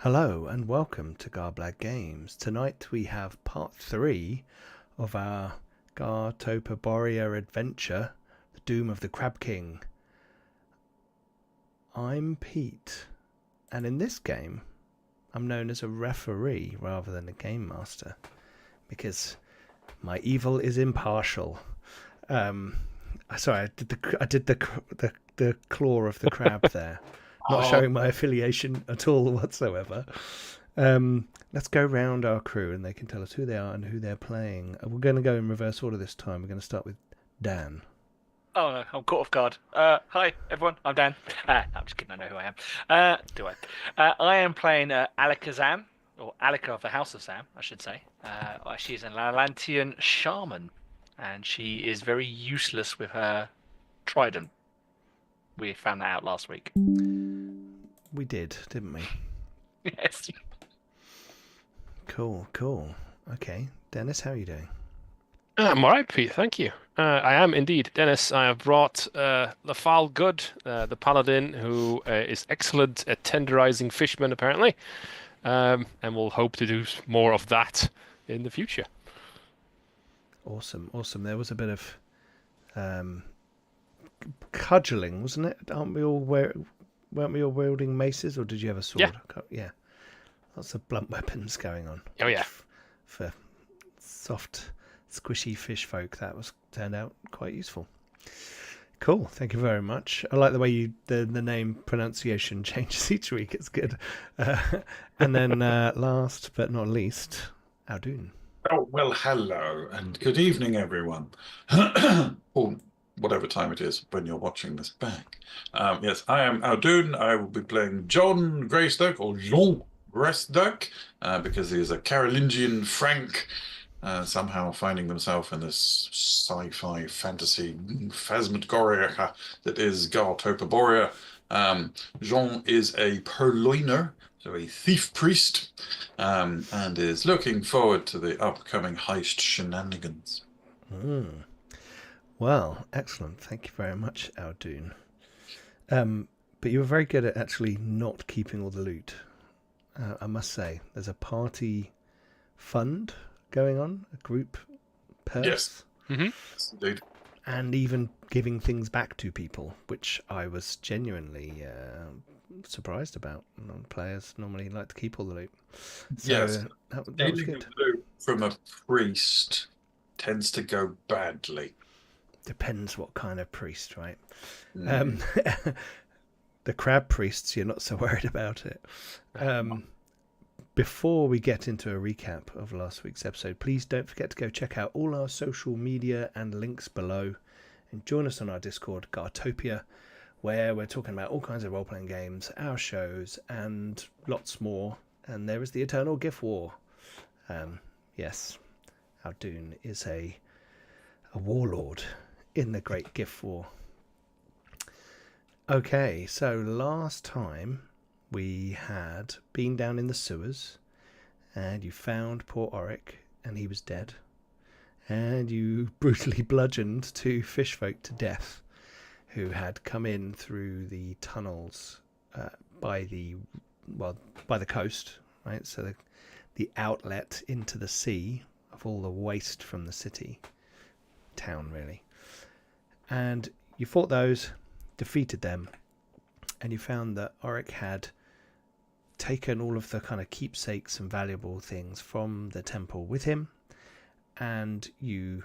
Hello and welcome to Garblag Games. Tonight we have part 3 of our Hyperborea adventure, The Doom of the Crab King. I'm Pete, and in this game I'm known as a referee rather than a game master because my evil is impartial. Sorry, I did the claw of the crab there. Not showing my affiliation at all whatsoever. Let's go round our crew and they can tell us who they are and who they're playing. We're going to go in reverse order this time. We're going to start with Dan. Oh no, I'm caught off guard. Hi everyone, I'm Dan. No, I'm just kidding. I know who I am. Do I? I am playing Alakazam, or Alika of the House of Sam, I should say. She's an Atlantean shaman, and she is very useless with her trident. We found that out last week. We did, didn't we? Yes. Cool. Okay, Dennis, how are you doing? I'm all right, Pete. Thank you. I am indeed. Dennis, I have brought Lafal Good, the paladin, who is excellent at tenderizing fishmen, apparently. And we'll hope to do more of that in the future. Awesome. There was a bit of cudgeling, wasn't it? Weren't we all wielding maces, or did you have a sword? Yeah. Lots of blunt weapons going on. Oh, yeah. For soft, squishy fish folk, that turned out quite useful. Cool, thank you very much. I like the way the name pronunciation changes each week. It's good. And then last but not least, Aldun. Oh, well, hello and good evening, everyone. Or whatever time it is when you're watching this back. Yes, I am Aldun. I will be playing John Greystoke, or Jean Greystoke, because he is a Carolingian Frank, somehow finding themselves in this sci-fi fantasy phasmagoria that is Hyperborea. Jean is a purloiner, so a thief priest, and is looking forward to the upcoming heist shenanigans. Well, excellent. Thank you very much, Aldun. But you were very good at actually not keeping all the loot. I must say, there's a party fund going on, a group purse. Yes. Mm-hmm. Yes, indeed. And even giving things back to people, which I was genuinely surprised about. Players normally like to keep all the loot. So Yes. that was Stealing good. loot from a priest tends to go badly. Depends what kind of priest, right? Mm. The crab priests, you're not so worried about it. Before we get into a recap of last week's episode, please don't forget to go check out all our social media and links below, and join us on our Discord, Gartopia, where we're talking about all kinds of role-playing games, our shows, and lots more. And there is the Eternal GIF War. Yes, Aldun is a warlord in the Great GIF War. Okay, so last time we had been down in the sewers, and you found poor Oric, and he was dead, and you brutally bludgeoned two fish folk to death who had come in through the tunnels by the coast, right? So the outlet into the sea of all the waste from the town really. And you fought those, defeated them, and you found that Oric had taken all of the kind of keepsakes and valuable things from the temple with him, and you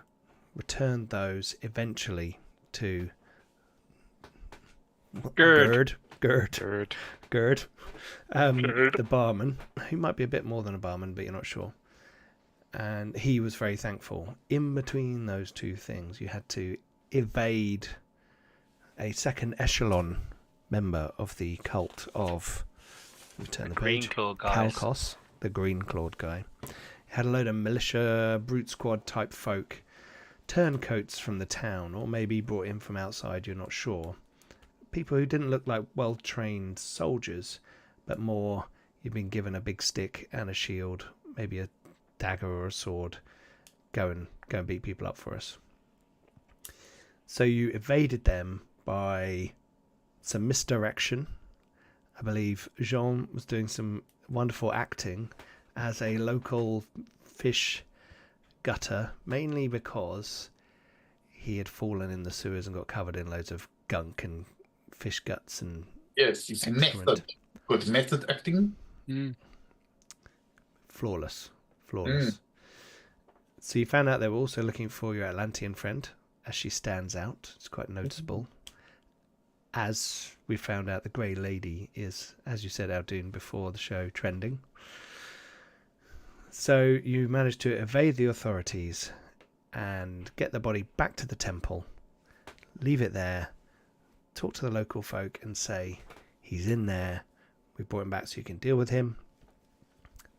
returned those eventually to Gerd, the barman, who might be a bit more than a barman, but you're not sure. And he was very thankful. In between those two things, you had to evade a second echelon member of the cult of Green-clawed guys. Kalkos, the green-clawed guy. He had a load of militia, brute squad type folk, turncoats from the town, or maybe brought in from outside, you're not sure. People who didn't look like well-trained soldiers, but more you've been given a big stick and a shield, maybe a dagger or a sword. Go and beat people up for us. So you evaded them by some misdirection. I believe Jean was doing some wonderful acting as a local fish gutter, mainly because he had fallen in the sewers and got covered in loads of gunk and fish guts and Yes, it's excrement. method. Good method acting. Flawless. So you found out they were also looking for your Atlantean friend, as she stands out. It's quite noticeable. As we found out, the Grey Lady is, as you said, Aldoon, before the show, trending. So you managed to evade the authorities and get the body back to the temple, leave it there, talk to the local folk and say, he's in there, we brought him back so you can deal with him.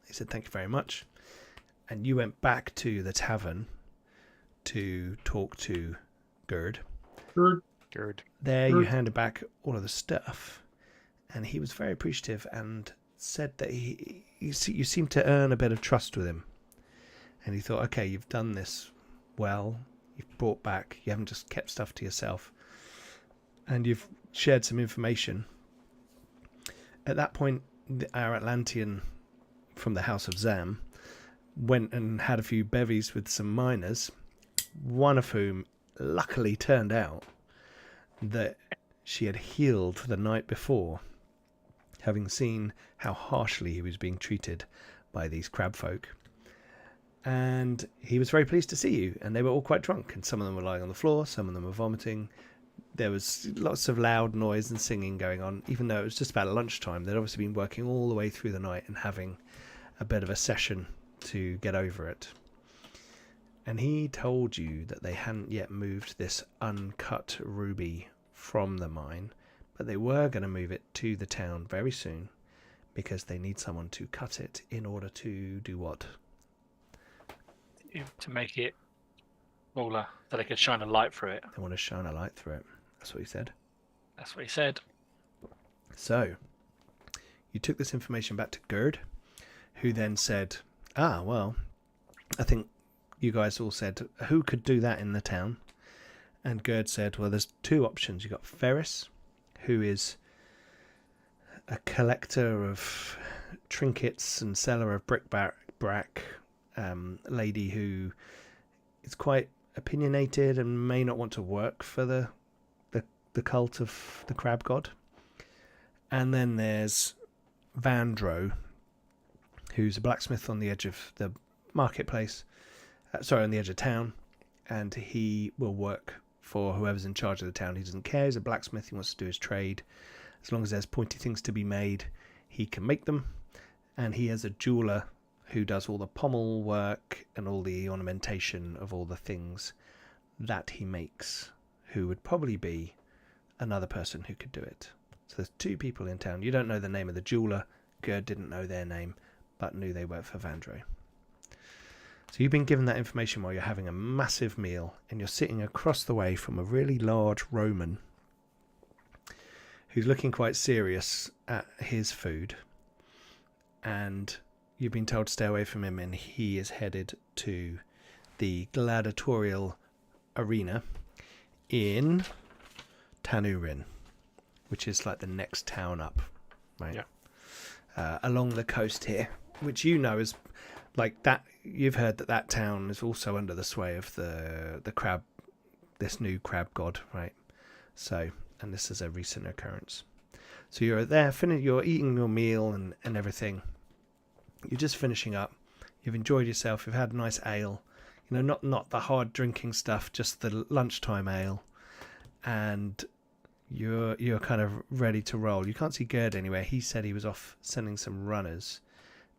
They said, thank you very much. And you went back to the tavern to talk to Gerd. Good. There you handed back all of the stuff, and he was very appreciative and said that you seemed to earn a bit of trust with him. And he thought, okay, you've done this well, you've brought back, you haven't just kept stuff to yourself, and you've shared some information. At that point, our Atlantean from the House of Zam went and had a few bevies with some miners, one of whom luckily turned out that she had healed the night before, having seen how harshly he was being treated by these crab folk. And he was very pleased to see you, and they were all quite drunk, and some of them were lying on the floor, some of them were vomiting. There was lots of loud noise and singing going on, even though it was just about lunchtime. They'd obviously been working all the way through the night and having a bit of a session to get over it. And he told you that they hadn't yet moved this uncut ruby from the mine, but they were going to move it to the town very soon because they need someone to cut it in order to do what? To make it smaller, so they could shine a light through it. They want to shine a light through it. That's what he said. That's what he said. So, you took this information back to Gerd, who then said, well, I think you guys all said, who could do that in the town? And Gerd said, well, there's two options. You've got Ferris, who is a collector of trinkets and seller of bric-a-brac, lady who is quite opinionated and may not want to work for the cult of the crab god. And then there's Vandro, who's a blacksmith on the edge of the marketplace, on the edge of town, and he will work for whoever's in charge of the town. He doesn't care, he's a blacksmith, he wants to do his trade. As long as there's pointy things to be made, he can make them. And he has a jeweler who does all the pommel work and all the ornamentation of all the things that he makes, who would probably be another person who could do it. So there's two people in town. You don't know the name of the jeweler. Gerd didn't know their name, but knew they worked for Vandro. So you've been given that information while you're having a massive meal, and you're sitting across the way from a really large Roman who's looking quite serious at his food. And you've been told to stay away from him, and he is headed to the gladiatorial arena in Tanurin, which is like the next town up, right? Yeah. Along the coast here, which you know is like that. You've heard that town is also under the sway of the crab, this new crab god, right? So, and this is a recent occurrence. So you're there, you're eating your meal and everything. You're just finishing up. You've enjoyed yourself. You've had a nice ale. You know, not the hard drinking stuff, just the lunchtime ale. And you're kind of ready to roll. You can't see Gerd anywhere. He said he was off sending some runners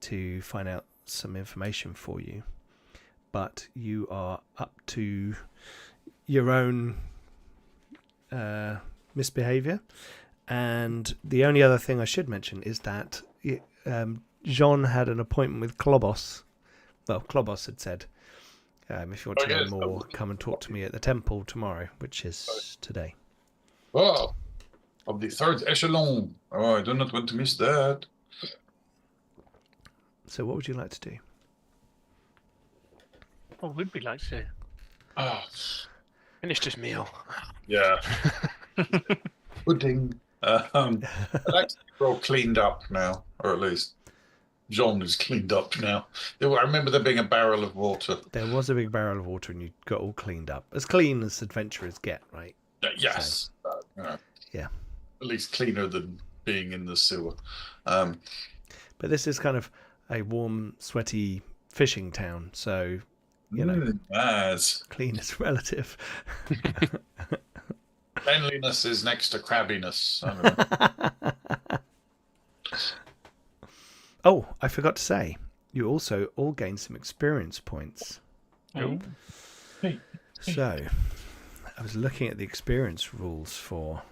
to find out some information for you. But you are up to your own misbehavior. And the only other thing I should mention is that Jean had an appointment with Klobos. Well, Klobos had said, if you want to know more, come and talk to me at the temple tomorrow, which is today. Oh, of the third echelon. Oh, I do not want to miss that. So what would you like to do? What would we like to? Ah, Finish this meal. yeah. Pudding. I'd like to be all cleaned up now, or at least John is cleaned up now. I remember there being a barrel of water. There was a big barrel of water, and you got all cleaned up, as clean as adventurers get, right? Yes. Yeah. At least cleaner than being in the sewer. But this is kind of a warm, sweaty fishing town, so you know, Nice. clean is relative. Cleanliness is next to crabbiness. I don't know. Oh, I forgot to say, you also all gain some experience points. Oh. Hey. So, I was looking at the experience rules for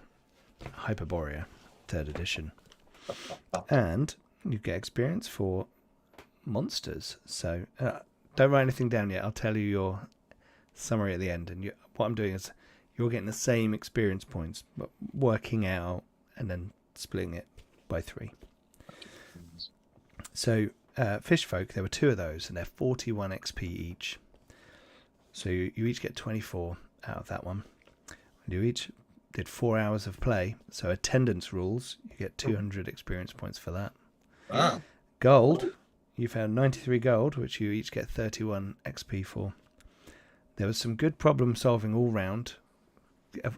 Hyperborea, 3rd edition, and you get experience for monsters. So, don't write anything down yet. I'll tell you your summary at the end. And what I'm doing is you're getting the same experience points, but working out and then splitting it by 3. So, fish folk, there were 2 of those, and they're 41 XP each. So you each get 24 out of that one. And you each did 4 hours of play. So attendance rules, you get 200 experience points for that. Ah. Gold, you found 93 gold, which you each get 31 XP for. There was some good problem solving all round,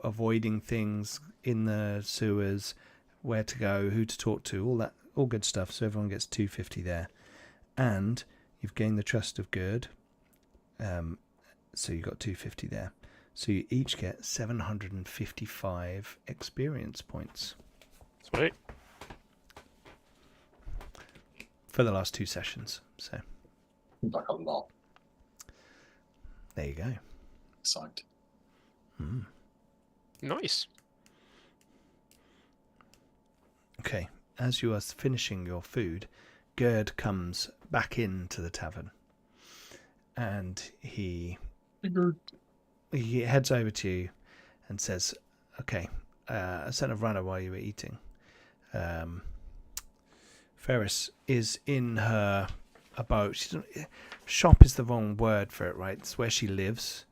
avoiding things in the sewers, where to go, who to talk to, all that, all good stuff. So everyone gets 250 there. And you've gained the trust of Gerd. So you got 250 there. So you each get 755 experience points. Sweet. For the last 2 sessions. So Like a lot. there you go. Exciting. Nice. Okay, as you are finishing your food, Gerd comes back into the tavern. And he heads over to you and says, okay, I sent a runner while you were eating. Ferris is in her abode. Shop is the wrong word for it, right? It's where she lives,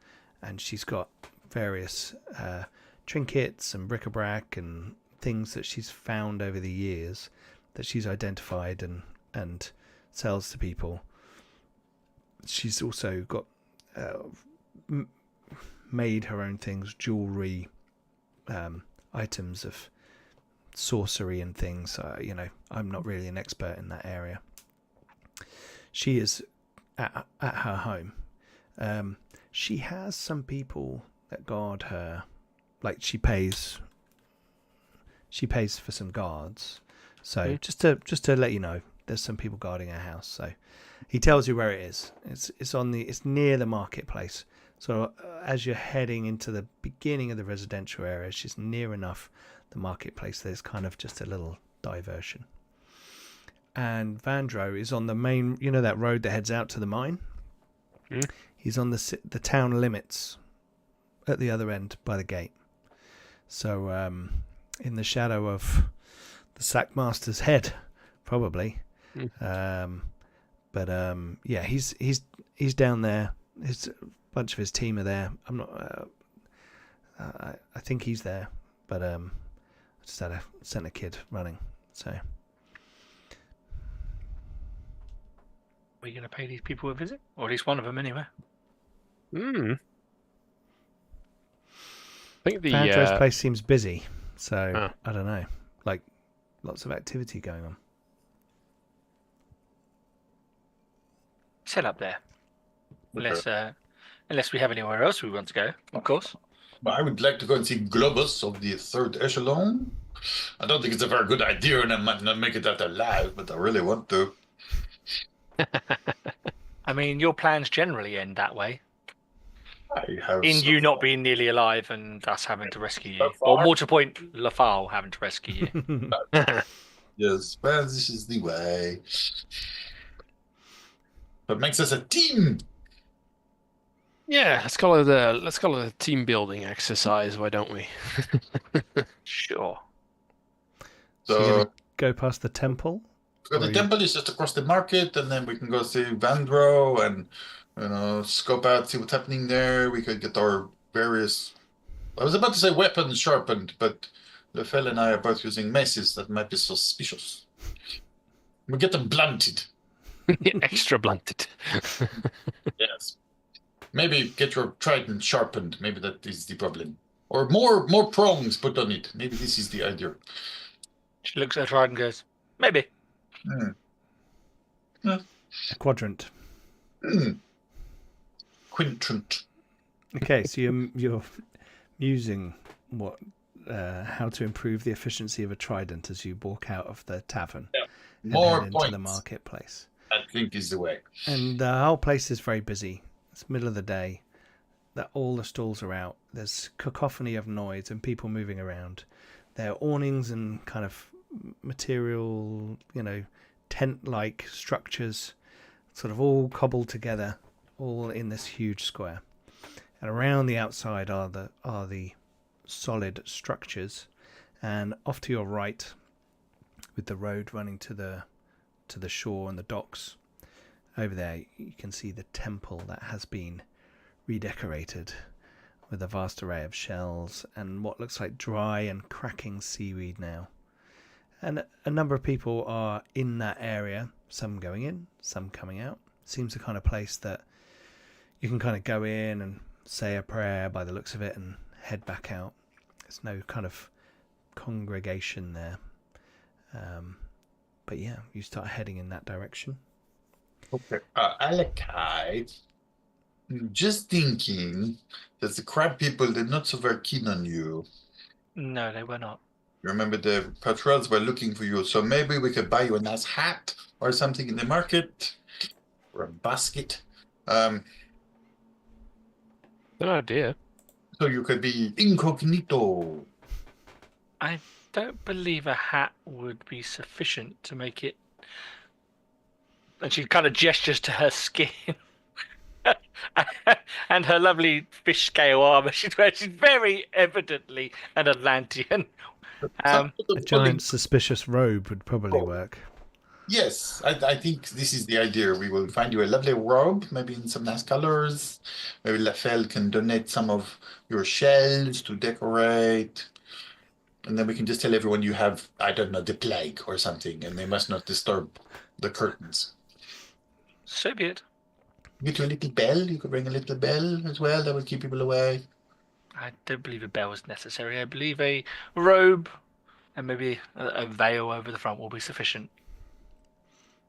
and she's got various trinkets and bric-a-brac and things that she's found over the years that she's identified and sells to people. She's also got made her own things, jewelry, items of sorcery and things. I'm not really an expert in that area. She is at her home. She has some people that guard her. Like she pays for some guards. So just to let you know, there's some people guarding her house. So he tells you where it is. It's near the marketplace. So as you're heading into the beginning of the residential area, she's near enough the marketplace. There's kind of just a little diversion. And Vandro is on the main, that road that heads out to the mine. He's on the town limits at the other end by the gate. So in the shadow of the Sackmaster's head, probably. Yeah, he's down there. A bunch of his team are there. I'm not. I think he's there, but I just sent a kid running. So, Are you going to pay these people a visit, or at least one of them anyway? I think the Vandro's place seems busy, so Oh. I don't know. Like lots of activity going on. Set up there, Okay. unless we have anywhere else we want to go, of course. But I would like to go and see Globus of the 3rd echelon. I don't think it's a very good idea, and I might not make it out alive, but I really want to. I mean, your plans generally end that way. I have In so you not far- being nearly alive and us having to rescue you. So Or far. more to the point, Lafal having to rescue you. Yes, well, this is the way. What makes us a team? Yeah, let's call it a team building exercise. Why don't we? Sure. So you're So gonna go past the temple. the Or you- temple is just across the market, and then we can go see Vandro and scope out, see what's happening there. We could get our various. I was about to say weapons sharpened, but Lefel and I are both using maces that might be suspicious. We get them blunted. Extra blunted. Yes. Maybe get your trident sharpened. Maybe that is the problem. Or more prongs put on it. Maybe this is the idea. She looks at her trident and goes, maybe. Hmm. A quadrant. Quintrant. Okay, so you're musing how to improve the efficiency of a trident as you walk out of the tavern and More head points, into the marketplace. I think, is the way. And the whole place is very busy. It's middle of the day. That all the stalls are out. There's cacophony of noise and people moving around. There are awnings and kind of material, tent-like structures, sort of all cobbled together, all in this huge square. And around the outside are the solid structures, and off to your right, with the road running to the shore and the docks, over there you can see the temple that has been redecorated with a vast array of shells and what looks like dry and cracking seaweed now. And a number of people are in that area, some going in, some coming out. Seems the kind of place that you can kind of go in and say a prayer by the looks of it and head back out. There's no kind of congregation there. But yeah, you start heading in that direction. Okay. Alakai, just thinking that the crab people, they're not so very keen on you. No, they were not. Remember, the patrols were looking for you, so maybe we could buy you a nice hat or something in the market, or a basket. Good idea. So you could be incognito. I don't believe a hat would be sufficient to make it. And she kind of gestures to her skin and her lovely fish scale armor she's wearing. She's very evidently an Atlantean. Some sort A of giant suspicious robe would probably work. Yes, I think this is the idea. We will find you a lovely robe, maybe in some nice colors. Maybe Lafelle can donate some of your shells to decorate. And then we can just tell everyone you have, I don't know, the plague or something, and they must not disturb the curtains. So be it. Get you a little bell. You could ring a little bell as well. That would keep people away. I don't believe a bell is necessary. I believe a robe and maybe a veil over the front will be sufficient.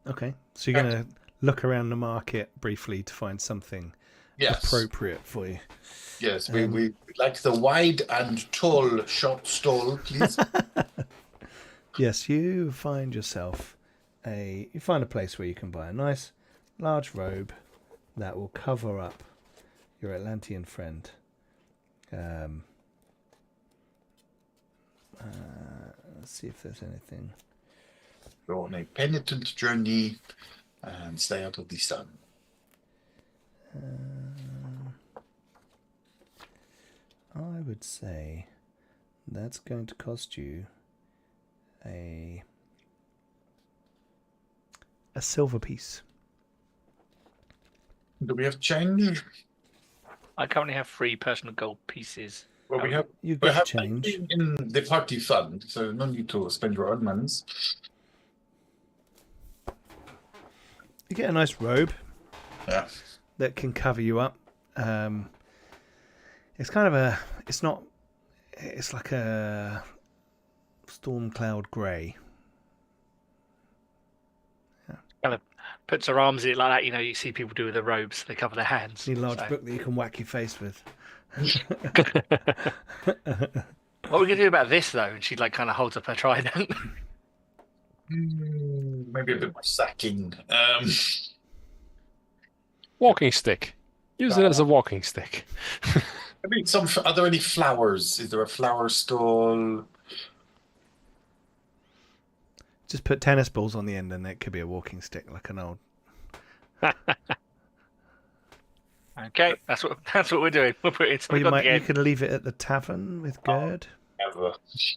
Okay, so you're going to look around the market briefly to find something appropriate for you. Yes, we like the wide and tall short stall, please. Yes, you find yourself you find a place where you can buy a nice large robe that will cover up your Atlantean friend. Let's see if there's anything. Go on a penitent journey and stay out of the sun. I would say that's going to cost you a silver piece. Do we have change? I currently have 3 personal gold pieces. Well, we have You we get have change. plenty in the party fund, so no need to spend your own monies. You get a nice robe Yeah. that can cover you up. It's kind of it's like a storm cloud grey. Kind of puts her arms in it like that. You see people do with the robes. They cover their hands. You need a large So, book that you can whack your face with. what are we going to do about this, though? And she kind of holds up her trident. Maybe a bit more sacking. Walking stick. Use it as a walking stick. I mean, are there any flowers? Is there a flower stall? Just put tennis balls on the end and it could be a walking stick, like an old... Okay, that's what we're doing. We'll put it Or into you could leave it at the tavern with Gerd. Never. She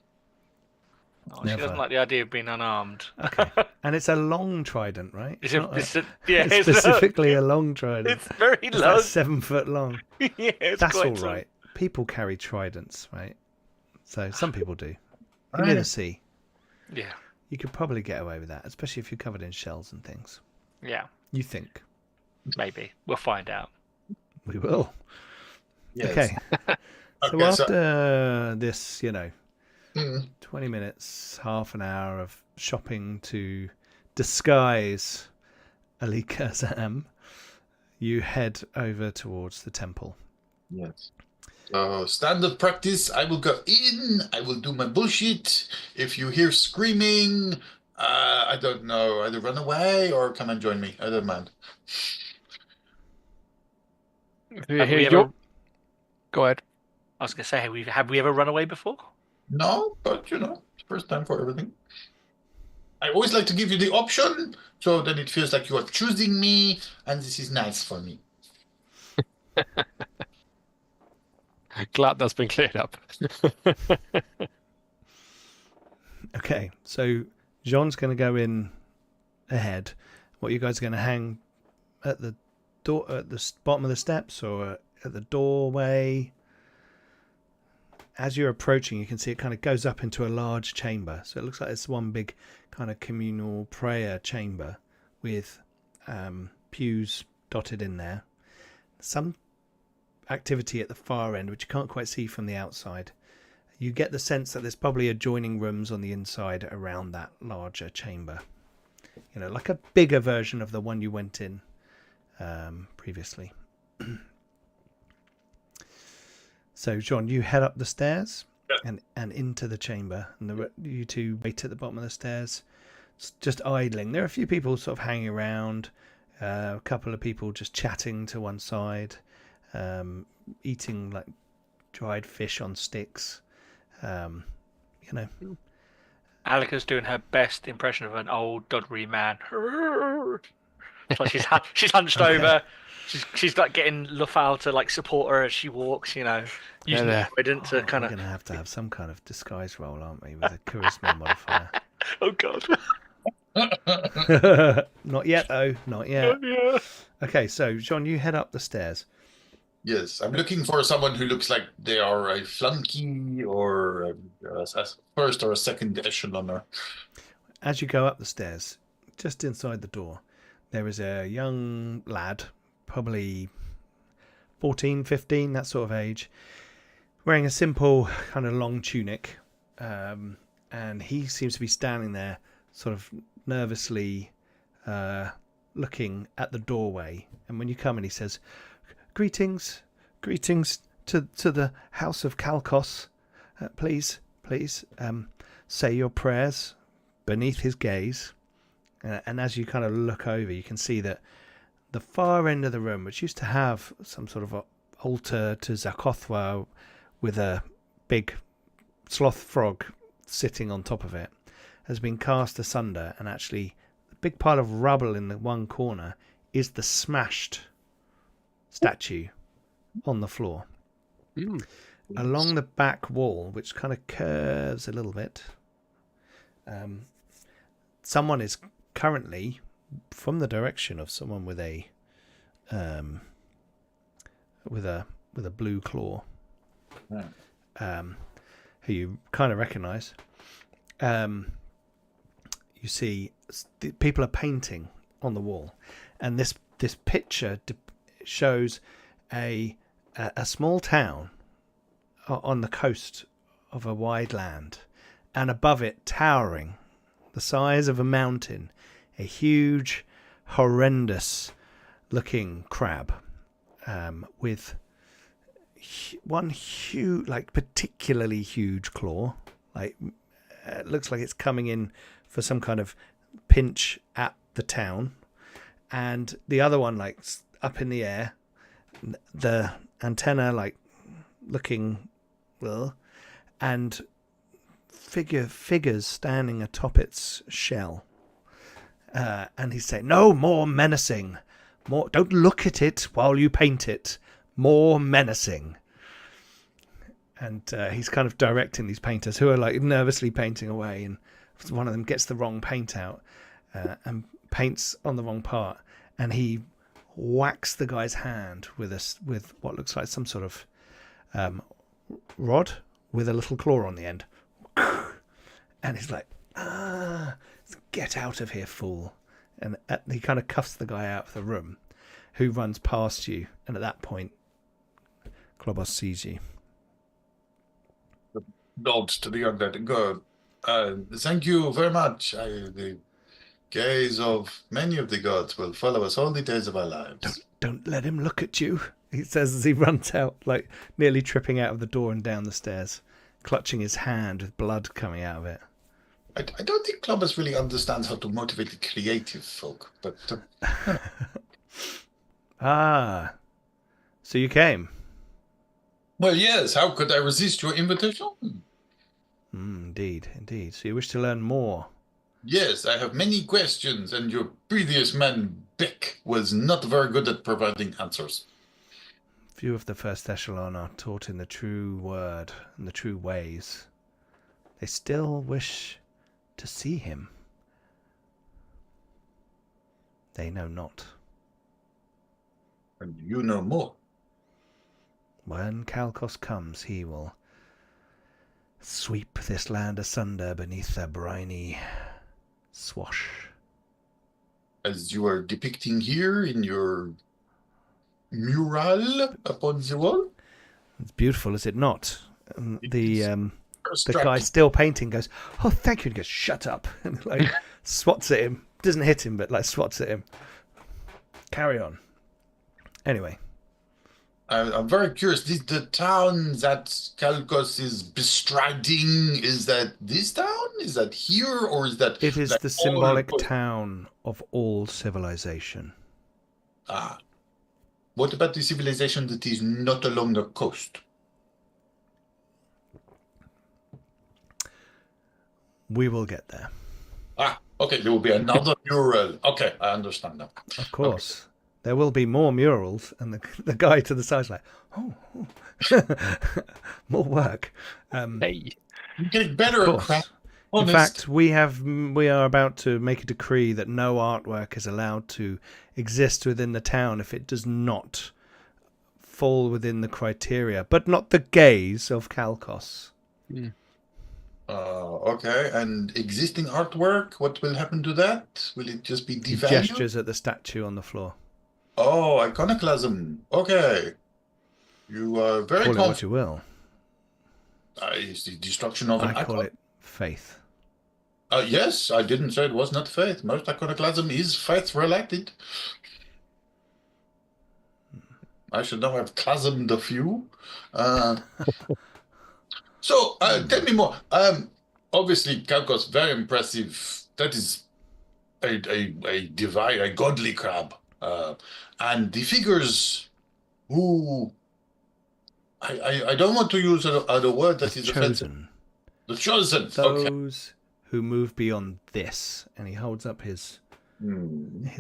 Never. doesn't like the idea of being unarmed. Okay. And it's a long trident, right? It's It's specifically a long trident. It's very It's long. like 7 foot long. Yeah, it's That's quite all tall. right. People carry tridents, right? So some people do. Oh, You're near yeah. the sea. Yeah. You could probably get away with that, especially if you're covered in shells and things. Yeah, You think. maybe. We'll find out. We will. Yes. Okay. So Okay, after this, Mm, 20 minutes, half an hour of shopping to disguise Alikazam, you head over towards the temple. yes. Standard practice. I will go in. I will do my bullshit. If you hear screaming, I don't know, either run away or come and join me. I don't mind. Go ahead. I was going to say, have we ever run away before? No, but it's first time for everything. I always like to give you the option, so then it feels like you are choosing me, and this is nice for me. Glad that's been cleared up. Okay, so Jean's going to go in ahead. What, you guys are going to hang at the door, at the bottom of the steps, or at the doorway? As you're approaching, you can see it kind of goes up into a large chamber. So it looks like it's one big kind of communal prayer chamber with pews dotted in there. Some activity at the far end, which you can't quite see from the outside. You get the sense that there's probably adjoining rooms on the inside around that larger chamber. Like a bigger version of the one you went in previously. So, John, you head up the stairs and into the chamber, and you two wait at the bottom of the stairs, just idling. There are a few people sort of hanging around, a couple of people just chatting to one side, eating like dried fish on sticks. Alika's doing her best impression of an old doddery man. So she's hunched over. She's like getting Lufal to like support her as she walks. Using the trident to kind We're of. going to have some kind of disguise roll, aren't we, with a charisma modifier? Oh God. Not yet, though. Not yet. Yeah. Okay, so John, you head up the stairs. Yes, I'm looking for someone who looks like they are a flunky or a first or a second echeloner. As you go up the stairs, just inside the door, there is a young lad, probably 14, 15, that sort of age, wearing a simple kind of long tunic. And he seems to be standing there sort of nervously looking at the doorway. And when you come in, he says, Greetings to the House of Kalkos. Please, say your prayers beneath his gaze. And as you kind of look over, you can see that the far end of the room, which used to have some sort of altar to Zakothwa with a big sloth frog sitting on top of it, has been cast asunder, and actually a big pile of rubble in the one corner is the smashed statue on the floor. Along the back wall, which kind of curves a little bit, someone is currently, from the direction of someone with a blue claw, who you kind of recognize. You see people are painting on the wall, and this picture shows a small town on the coast of a wide land, and above it, towering the size of a mountain, a huge, horrendous looking crab, with one huge, like particularly huge claw, like it looks like it's coming in for some kind of pinch at the town, and the other one like up in the air, the antenna like looking well, and figures standing atop its shell, and he's saying, "No more menacing, more. Don't look at it while you paint it. More menacing." And he's kind of directing these painters who are like nervously painting away, and one of them gets the wrong paint out and paints on the wrong part, and he whacks the guy's hand with what looks like some sort of rod with a little claw on the end. And he's like, "Get out of here, fool." And he kind of cuffs the guy out of the room, who runs past you. And at that point, Klobos sees you. Nods to the young lady. Good. Thank you very much. The gaze of many of the gods will follow us all the days of our lives. Don't let him look at you, he says as he runs out, like nearly tripping out of the door and down the stairs, clutching his hand with blood coming out of it. I don't think Columbus really understands how to motivate the creative folk, but... Ah, so you came? Well, yes, how could I resist your invitation? Indeed. So you wish to learn more? Yes, I have many questions, and your previous man, Beck, was not very good at providing answers. Few of the first echelon are taught in the true word and the true ways. They still wish to see him. They know not. And you know more. When Kalkos comes, he will sweep this land asunder beneath a briny swash. As you are depicting here in your mural upon the wall? It's beautiful, is it not? And the Striking. guy still painting goes, "Oh, thank you," and he goes, "Shut up," and like swats at him. Doesn't hit him, but like swats at him. Carry on. Anyway. I'm very curious. The town that Kalkos is bestriding, is that this town? Is that here? Or is that... It is like the symbolic all- town of all civilization. Ah. What about the civilization that is not along the coast? We will get there. Ah, okay. There will be another mural. Okay, I understand now. Of course. There will be more murals, and the guy to the side's like, oh. More work. Hey. You're getting better Of at course. crap. In Honest. fact, we are about to make a decree that no artwork is allowed to exist within the town if it does not fall within the criteria, but not the gaze of Kalkos. Okay, and existing artwork, what will happen to that? Will it just be He devalued? gestures at the statue on the floor. Oh, iconoclasm. Okay. You are very Call it what confident. you will. It's the destruction of an I call icon. it faith. Yes, I didn't say it was not faith. Most iconoclasm is faith-related. I should now have chasmed a few. So, tell me more. Obviously, Kalkos, very impressive. That is a divine, a godly crab. And the figures who... I don't want to use a word that is offensive. Chosen. The chosen. Okay. Those who move beyond this. And he holds up his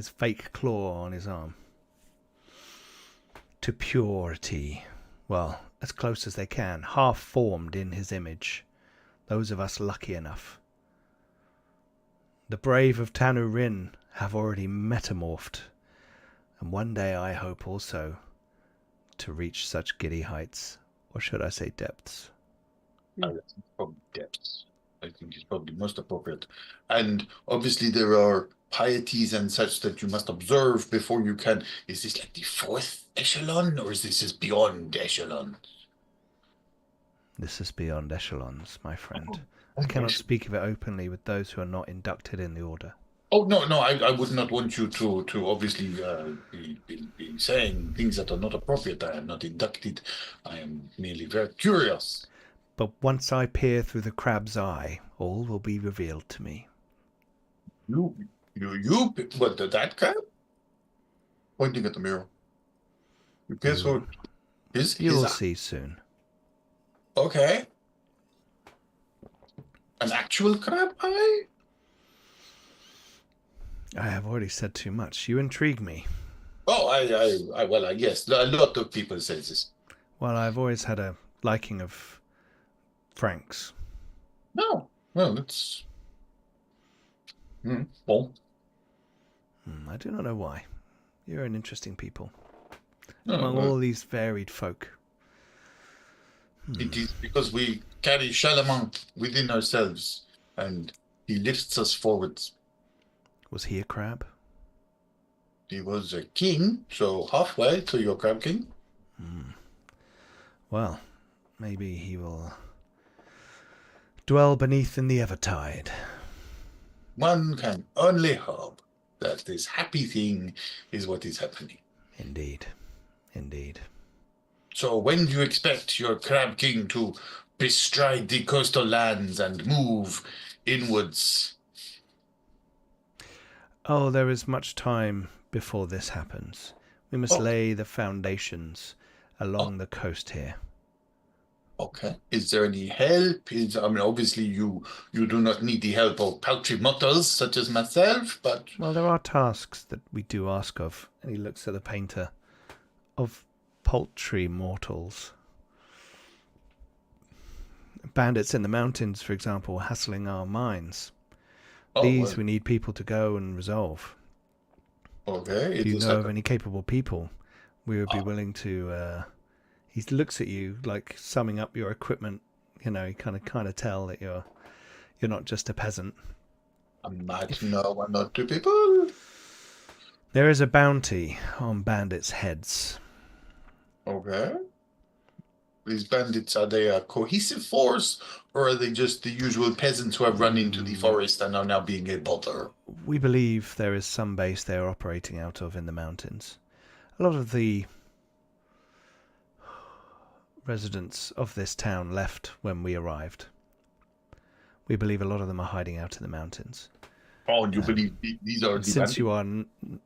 fake claw on his arm. To purity. Well, as close as they can. Half formed in his image. Those of us lucky enough. The brave of Tanu Rin have already metamorphed. And one day I hope also to reach such giddy heights. Or should I say depths? I think probably depths. I think is probably most appropriate. And obviously there are pieties and such that you must observe before you can. Is this like the fourth echelon, or is this just beyond echelon? This is beyond echelons, my friend. Oh, I cannot yes. speak of it openly with those who are not inducted in the order. Oh, no, I would not want you to obviously be saying things that are not appropriate. I am not inducted. I am merely very curious. But once I peer through the crab's eye, all will be revealed to me. You, what, that crab? Pointing at the mirror. You guess what? You'll see soon. Okay. An actual crab eye? I have already said too much. You intrigue me. Oh, I guess a lot of people say this. Well, I've always had a liking of Franks. No, well, it's well. I do not know why. You're an interesting people. No, Among well, all these varied folk. it is because we carry Charlemagne within ourselves, and he lifts us forwards. Was he a crab? he was a king, so halfway to your Crab King. Well, maybe he will dwell beneath in the Evertide. One can only hope that this happy thing is what is happening. Indeed. Indeed. So when do you expect your Crab King to bestride the coastal lands and move inwards? Oh, there is much time before this happens. We must Oh. lay the foundations along the coast here. Okay. Is there any help? Obviously you do not need the help of paltry mortals such as myself, but Well, there are tasks that we do ask of. And he looks at the painter. Of paltry mortals. Bandits in the mountains, for example, hassling our mines. These we need people to go and resolve. Okay. If you know of any capable people, we would be willing to... He looks at you like summing up your equipment. You know, you kind of tell that you're not just a peasant. I might know one or two people. There is a bounty on bandits' heads. Okay. These bandits, are they a cohesive force, or are they just the usual peasants who have run into the forest and are now being a bother? We believe there is some base they are operating out of in the mountains. A lot of the residents of this town left when we arrived. We believe a lot of them are hiding out in the mountains. Oh, and you believe these are the Since bandits? you are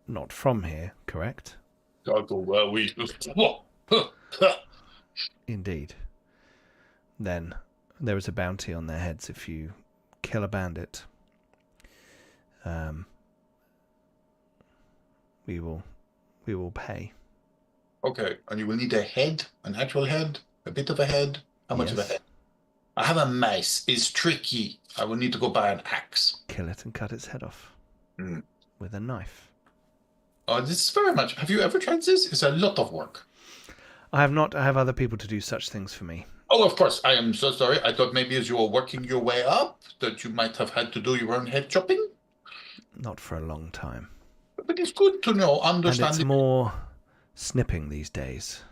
not from here, correct? Well, Indeed. Then there is a bounty on their heads if you kill a bandit. We will pay. Okay, and you will need a head, an actual head, a bit of a head. How much of a Yes. head? I have a mace. It's tricky. I will need to go buy an axe. Kill it and cut its head off with a knife. Oh, this is very much. Have you ever tried this? It's a lot of work. I have not. I have other people to do such things for me. Oh, of course. I am so sorry. I thought maybe as you were working your way up that you might have had to do your own head chopping. Not for a long time. But it's good to know, And understand. it's more snipping these days.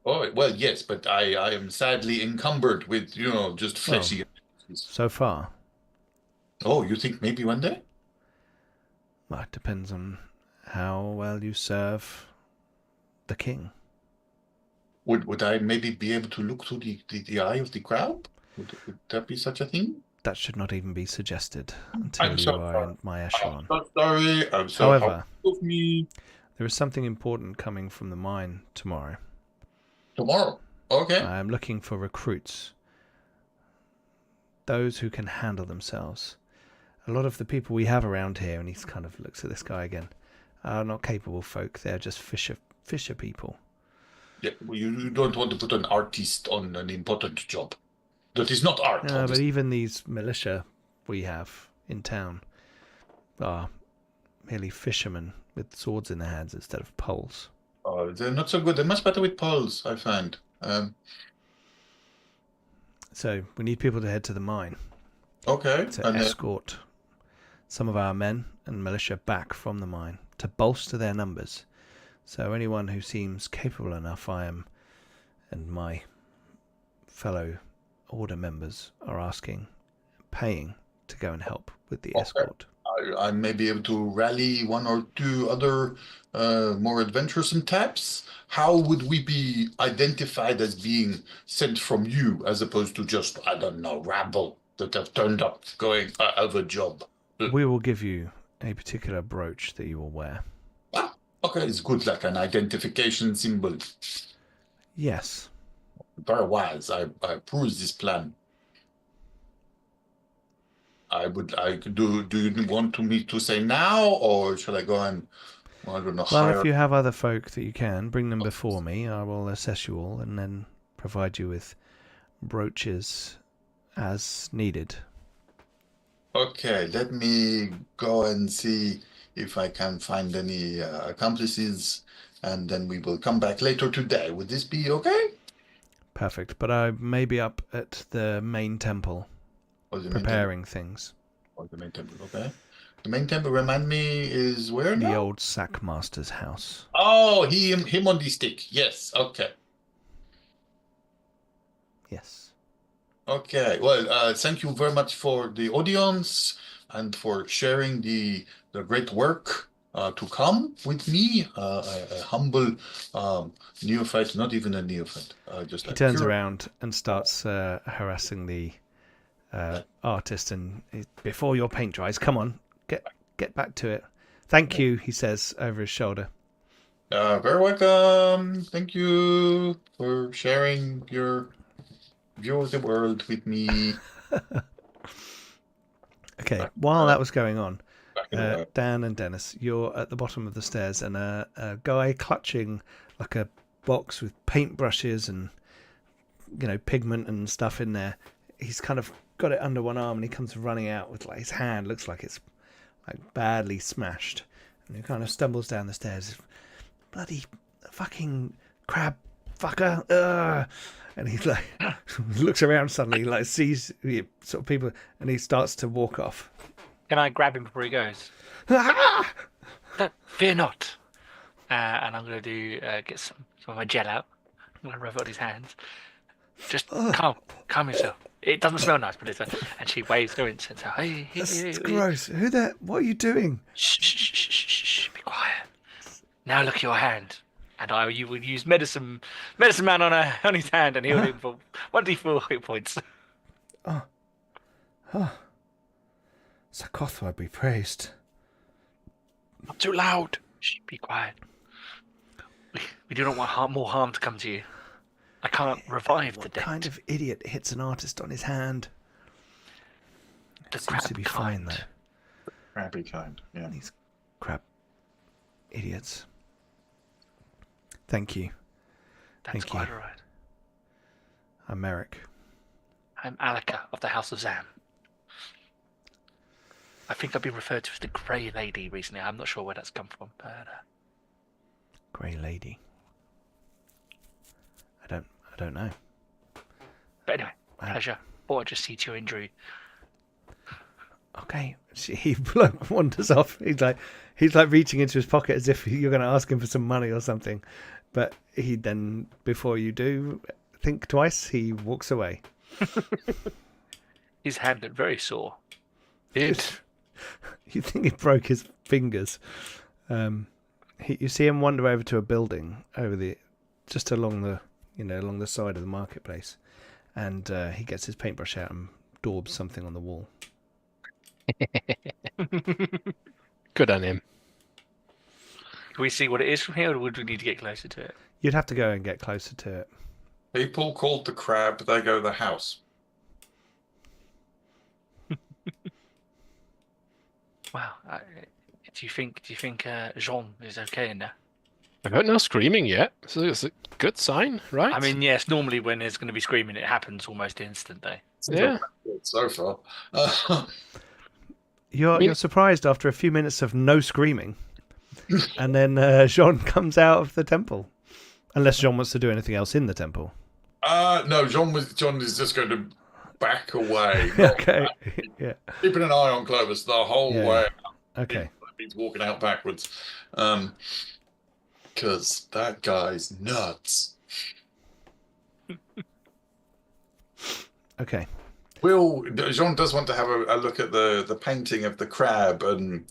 Oh, well, yes, but I am sadly encumbered with, just fleshy. So far. Oh, you think maybe one day? Well, it depends on how well you serve the king. Would I maybe be able to look through the eye of the crowd? Would that be such a thing? That should not even be suggested until I'm you so are sorry. in my echelon. I'm so sorry. I'm so However, of me. there is something important coming from the mine tomorrow. Tomorrow. Okay. I am looking for recruits. Those who can handle themselves. A lot of the people we have around here, and he kind of looks at this guy again, are not capable folk. They're just fisher people. Yeah, well, you don't want to put an artist on an important job. That is not art. No, but even these militia we have in town are merely fishermen with swords in their hands instead of poles. Oh, they're not so good. They're much better with poles, I find. So we need people to head to the mine Okay. to And escort some of our men and militia back from the mine to bolster their numbers. So anyone who seems capable enough, I am, and my fellow order members are paying to go and help with the escort. I may be able to rally one or two other more adventuresome types. How would we be identified as being sent from you as opposed to just, I don't know, rabble that have turned up going, I have a job? We will give you a particular brooch that you will wear. Ah, okay, it's good, like an identification symbol. Yes. Very wise. I approve this plan. Do you want me to say now, or should I go and, I don't know, Well, hire? if you have other folk that you can, bring them before me. I will assess you all and then provide you with brooches as needed. Okay, let me go and see if I can find any accomplices, and then we will come back later today. Would this be okay? Perfect. But I may be up at the main temple Or the main preparing things. temple? Or the main temple, okay. The main temple, remind me, is where The now? old Sackmaster's house. Oh, him on the stick. Yes. Okay. Yes. Okay. Well, thank you very much for the audience and for sharing the great work to come with me. A humble neophyte, not even a neophyte. Just He a turns curious. around and starts harassing the artist, and before your paint dries, come on, get back to it. Thank you, he says over his shoulder. Very welcome. Thank you for sharing your view of the world with me. Okay, while that was going on, Back in the Dan and Dennis, you're at the bottom of the stairs, and a guy clutching like a box with paintbrushes and pigment and stuff in there. He's kind of got it under one arm, and he comes running out with like his hand looks like it's like badly smashed, and he kind of stumbles down the stairs. Bloody fucking crab fucker! Ugh. And he like looks around suddenly, like sees the sort of people, and he starts to walk off. Can I grab him before he goes? Ah! Fear not. And I'm going to do get some of my gel out. I'm going to rub it on his hands. Just calm yourself. It doesn't smell nice, but it's and she waves her incense out. Hey, It's gross. What are you doing? Shh, be quiet. Now look at your hand. And you will use medicine man on his hand and heal him for 1d4 hit points. Sakothwa be praised. Not too loud. Shh, be quiet. We do not want more harm to come to you. I can't revive the What dead. kind of idiot hits an artist on his hand? The Seems crab to be kind. fine though. Crappy kind. Yeah. These crap idiots. Thank you. That's Thank quite you. alright. I'm Merrick. I'm Alika of the House of Zam. I think I've been referred to as the Grey Lady recently. I'm not sure where that's come from, but Grey Lady. I don't know. but anyway, pleasure. Thought I'd just see to your injury. Okay. He wanders off. He's like reaching into his pocket as if you're going to ask him for some money or something. But he then, before you do think twice, he walks away. His hand looked very sore. It. You think he broke his fingers. You see him wander over to a building just along the side of the marketplace, and he gets his paintbrush out and daubs something on the wall. Good on him. Can we see what it is from here, or would we need to get closer to it? You'd have to go and get closer to it. People called the crab, they go the house. Wow. Do you think Jean is okay in there? I've heard no screaming yet, so it's a good sign, right? I mean, yes. Normally, when there's going to be screaming, it happens almost instantly. yeah. So far. You're surprised after a few minutes of no screaming, and then Jean comes out of the temple, unless Jean wants to do anything else in the temple. No, John is just going to back away. Okay. Yeah. Keeping an eye on Clovis the whole Yeah. way. Okay. He's walking out backwards. Because that guy's nuts. Okay. Jean does want to have a look at the painting of the crab, and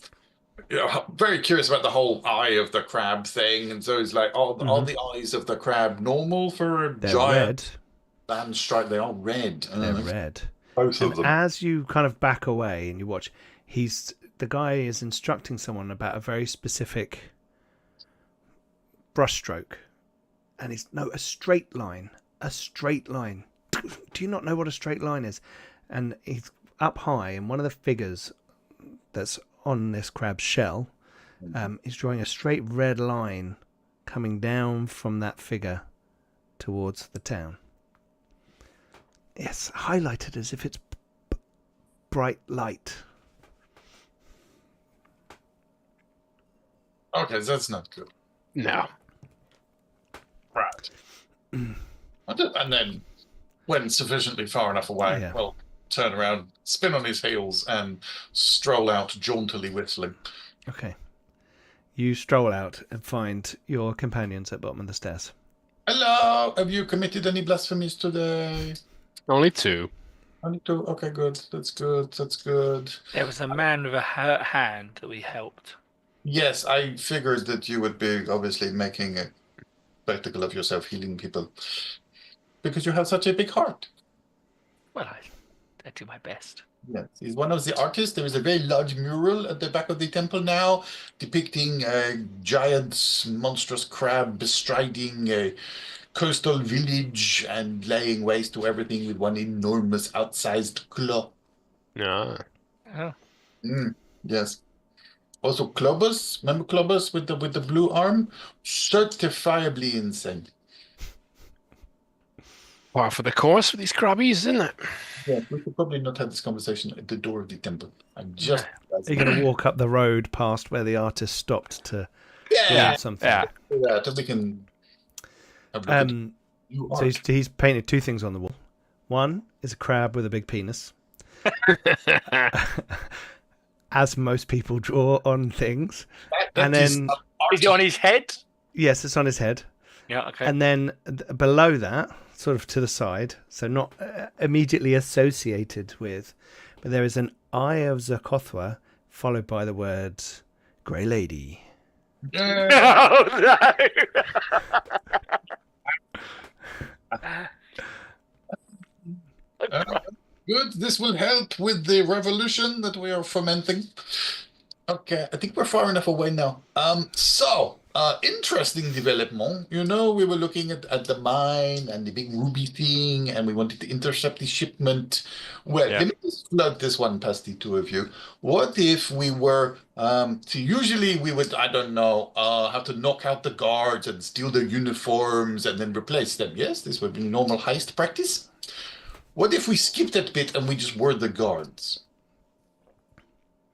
very curious about the whole eye of the crab thing. And so he's like, are the eyes of the crab normal for a They're giant red. land stripe? They are red. They're red. Both of them. As you kind of back away and you watch, the guy is instructing someone about a very specific brushstroke, and a straight line. A straight line. Do you not know what a straight line is? And he's up high, and one of the figures that's on this crab's shell is drawing a straight red line coming down from that figure towards the town. Yes, highlighted as if it's bright light. Okay, that's not good. No. Right. And then, when sufficiently far enough away, Yeah. well, turn around, spin on his heels, and stroll out jauntily whistling. Okay. You stroll out and find your companions at the bottom of the stairs. Hello! Have you committed any blasphemies today? Only 2. Only two? Okay, good. That's good. That's good. There was a man with a hurt hand that we helped. Yes, I figured that you would be obviously making a spectacle of yourself healing people because you have such a big heart. Well, I do my best. Yes, he's one of the artists. There is a very large mural at the back of the temple now depicting a giant, monstrous crab bestriding a coastal village and laying waste to everything with one enormous outsized claw. Ah. Oh, Yes. Also, Clobus, remember Clobus with the blue arm? Certifiably insane. Par for the course with these crabbies, isn't it? Yeah, we could probably not have this conversation at the door of the temple. I'm just. Are you going to walk up the road past where the artist stopped to Yeah, do something? Yeah. yeah, so we can. Have a look at new So art. he's painted 2 things on the wall. One is a crab with a big penis, as most people draw on things. That and is then, is it on his head? yes, it's on his head. Yeah. Okay. And then below that, sort of to the side, so not immediately associated with, but there is an eye of Zakothwa followed by the words Grey Lady. Oh no! Good. This will help with the revolution that we are fomenting. Okay, I think we're far enough away now. Interesting development. You know, we were looking at the mine and the big ruby thing, and we wanted to intercept the shipment. Well, Yeah. let me just float this one past the two of you. What if we were, usually we would, I don't know, have to knock out the guards and steal their uniforms and then replace them. Yes, this would be normal heist practice. What if we skip that bit and we just were the guards?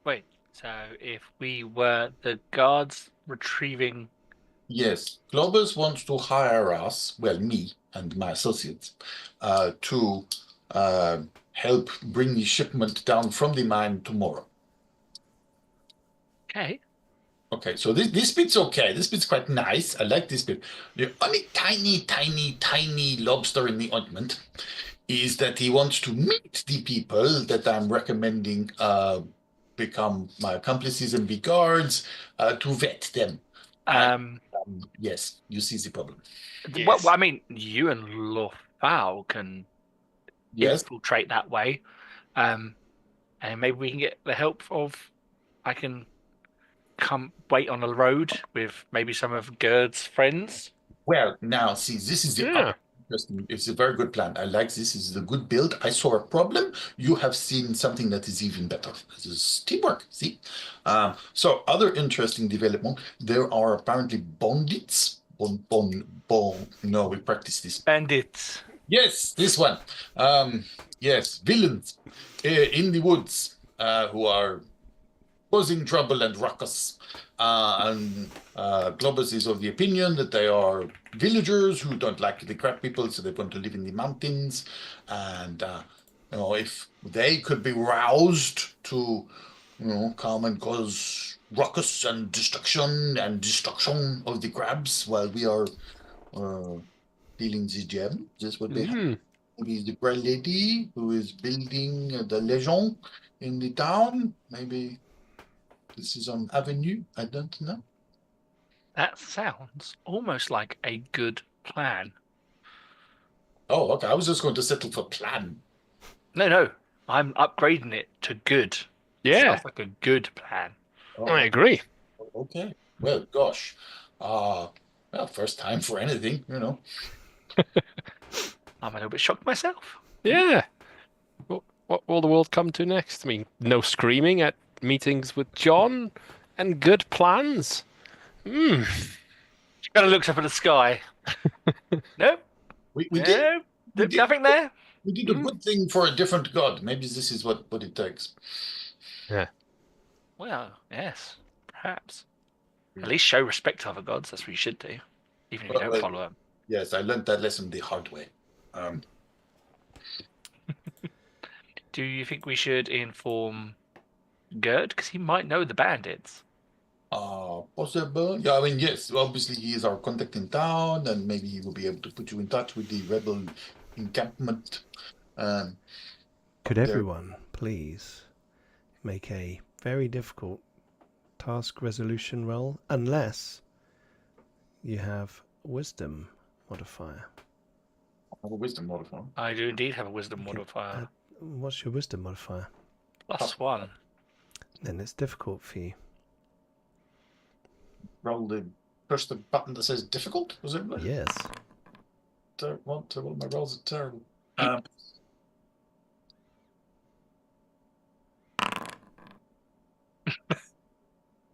Wait. So if we were the guards retrieving, Yes, Globus wants to hire us, well, me and my associates, to help bring the shipment down from the mine tomorrow. okay. Okay, so this bit's okay. This bit's quite nice. I like this bit. The only tiny lobster in the ointment is that he wants to meet the people that I'm recommending become my accomplices and be guards to vet them. Yes, you see the problem. Well, I mean, you and Lofau can Yes, infiltrate that way, and maybe we can get the help of. I can come wait on the road with maybe some of Gerd's friends. well, now see, this is the Yeah. interesting. It's a very good plan. I like this. This is a good build. I saw a problem. You have seen something that is even better. This is teamwork. See, so other interesting development. There are apparently bandits. No, we practice this. Bandits. Yes, this one. Yes, villains in the woods who are causing trouble and ruckus. And Globus is of the opinion that they are villagers who don't like the crab people, so they want to live in the mountains. And if they could be roused to, come and cause ruckus and destruction of the crabs while we are dealing the gem, this would be. Maybe the Grey Lady who is building the Legion in the town. Maybe this is on Avenue. I don't know. That sounds almost like a good plan. Oh, okay. I was just going to settle for plan. No. I'm upgrading it to good. Yeah, Sounds like a good plan. Oh, I agree. okay. Well, gosh. Well, first time for anything, I'm a little bit shocked myself. Yeah. What will the world come to next? I mean, no screaming at meetings with John and good plans. She kind of looks up at the sky. Nope. We did. Nope, nothing there. We did a good thing for a different god. Maybe this is what it takes. Yeah. Well, yes, perhaps. At least show respect to other gods. That's what you should do, even if you don't follow them. Yes, I learned that lesson the hard way. Do you think we should inform Gerd? Because he might know the bandits. Possible. Yeah, I mean, yes. Obviously, he is our contact in town, and maybe he will be able to put you in touch with the rebel encampment. Could there. everyone please make a very difficult task resolution roll, unless you have wisdom modifier? I have a wisdom modifier. I do indeed have a wisdom Okay, modifier. What's your wisdom modifier? +1. Then it's difficult for you. Push the button that says difficult. Was it? Yes. Don't want to. All my rolls are terrible.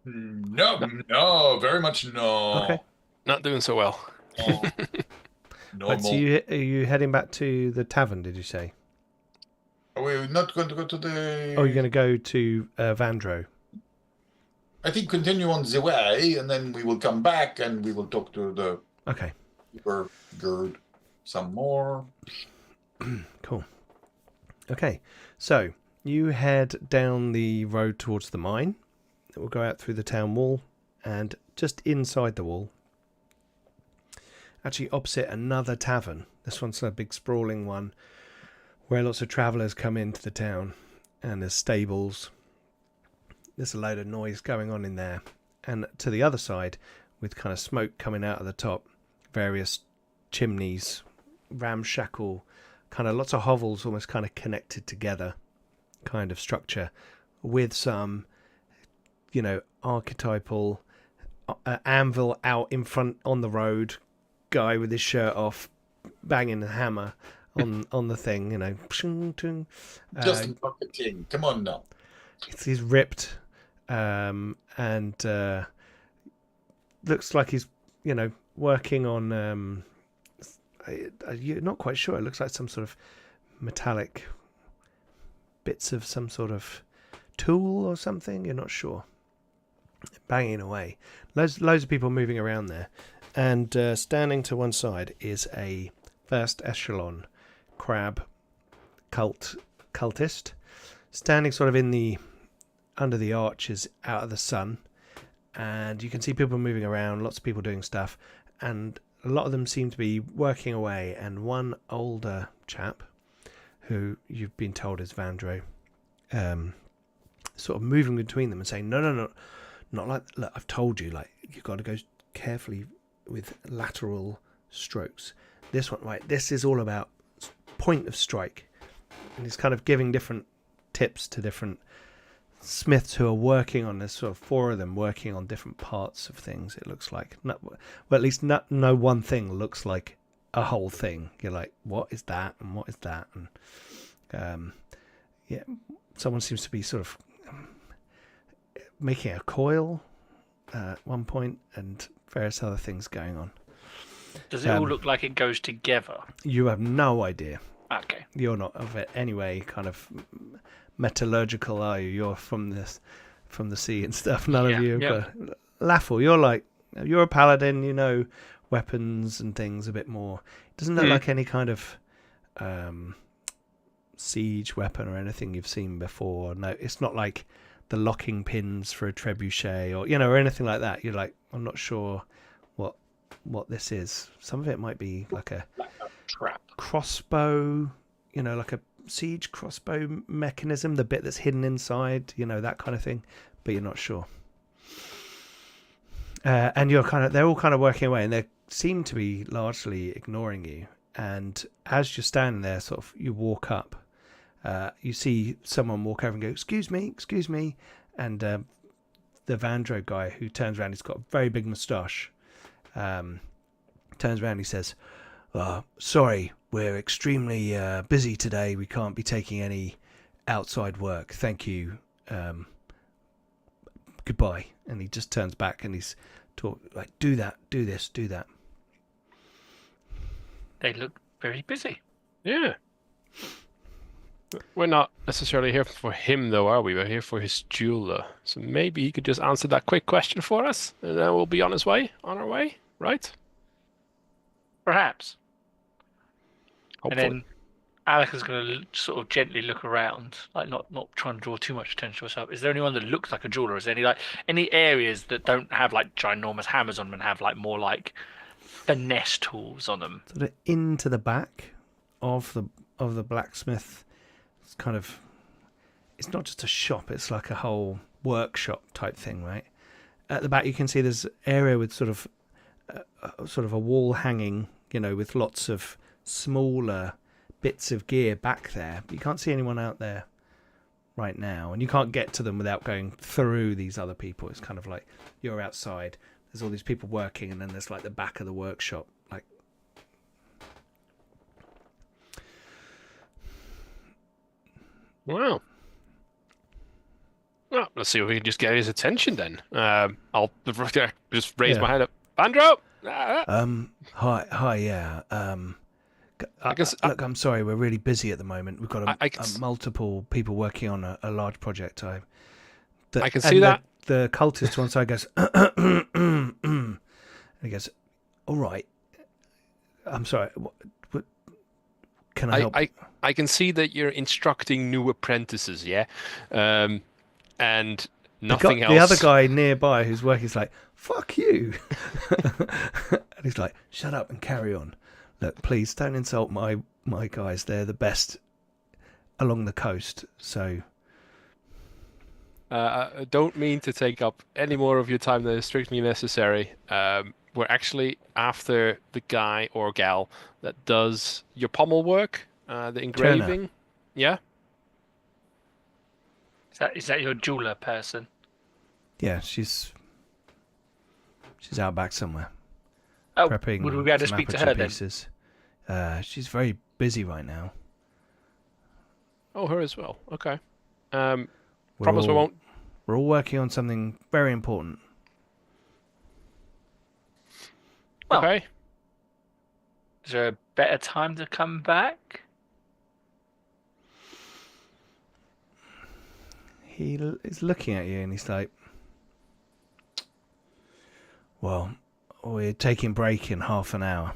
No, very much no. Okay. Not doing so well. No. Right, so are you heading back to the tavern, did you say? Are we not going to go to the... Oh, you're going to go to Vandro. I think continue on the way, and then we will come back, and we will talk to the... Okay. Gerd some more. Cool. Okay, so you head down the road towards the mine. It will go out through the town wall, and just inside the wall, actually opposite another tavern. This one's a big sprawling one where lots of travellers come into the town, and there's stables. There's a load of noise going on in there. And to the other side, with kind of smoke coming out of the top, various chimneys, ramshackle, kind of lots of hovels almost kind of connected together kind of structure, with some, archetypal anvil out in front on the road, guy with his shirt off, banging the hammer on the thing, Just like a king. Come on now. He's ripped, and looks like he's, working on. You're not quite sure. It looks like some sort of metallic bits of some sort of tool or something. You're not sure. Banging away. Loads of people moving around there. And standing to one side is a first echelon crab cultist, standing sort of under the arches out of the sun. And you can see people moving around, lots of people doing stuff, and a lot of them seem to be working away. And one older chap, who you've been told is Vandro, sort of moving between them and saying, no, not like, look, I've told you, like, you've got to go carefully with lateral strokes. This one, right, this is all about point of strike. And he's kind of giving different tips to different smiths who are working on this, sort of 4 of them working on different parts of things, it looks like. Well, at least no one thing looks like a whole thing. You're like, what is that? And what is that? And someone seems to be sort of making a coil at one point, and various other things going on. Does it all look like it goes together? You have no idea. Okay. You're not of it anyway, kind of metallurgical, are you? You're from the sea and stuff. None of you. Yeah. But Laffle, you're a paladin, weapons and things a bit more. It doesn't look like any kind of siege weapon or anything you've seen before. No, it's not like the locking pins for a trebuchet or anything like that. You're like, I'm not sure what this is. Some of it might be like a Trap. crossbow, like a siege crossbow mechanism, the bit that's hidden inside, that kind of thing, but you're not sure. And they're all kind of working away, and they seem to be largely ignoring you. And as you're standing there, sort of, you walk up, you see someone walk over and go, excuse me, and the Vandro guy, who turns around, he's got a very big moustache, turns around, he says, sorry, we're extremely busy today. We can't be taking any outside work. Thank you. Goodbye. And he just turns back and he's like, do that, do this, do that. They look very busy. Yeah. We're not necessarily here for him, though, are we? We're here for his jeweler. So maybe he could just answer that quick question for us, and then we'll be on our way, right? Perhaps. Hopefully. And then Alec is going to sort of gently look around, like not trying to draw too much attention to herself. Is there anyone that looks like a jeweler? Is there any areas that don't have like ginormous hammers on them and have like more like finesse tools on them? Sort of into the back of the blacksmith. It's kind of, it's not just a shop, it's like a whole workshop type thing, right? At the back you can see there's an area with sort of a wall hanging, with lots of smaller bits of gear back there, but you can't see anyone out there right now, and you can't get to them without going through these other people. It's kind of like you're outside, there's all these people working, and then there's like the back of the workshop, like. Wow. Well, let's see if we can just get his attention then. I'll just raise my hand up. Andrew! Hi, yeah. Look, I'm sorry, we're really busy at the moment. We've got multiple people working on a large project. I can see that. The cultist one side goes, and he goes, all right. I'm sorry. What can I help? I can see that you're instructing new apprentices, yeah? And nothing else. The other guy nearby who's working is like, fuck you. And he's like, shut up and carry on. Look, please don't insult my guys. They're the best along the coast. So I don't mean to take up any more of your time than is strictly necessary. We're actually after the guy or gal that does your pommel work, the engraving. Turner. Yeah. Is that your jeweler person? Yeah, she's out back somewhere. Oh, prepping would we be able to some speak to aperture her pieces. She's very busy right now. Oh, her as well. Okay. Promise we won't. We're all working on something very important. Well, Okay. Is there a better time to come back? He is looking at you and he's like, well, we're taking break in half an hour.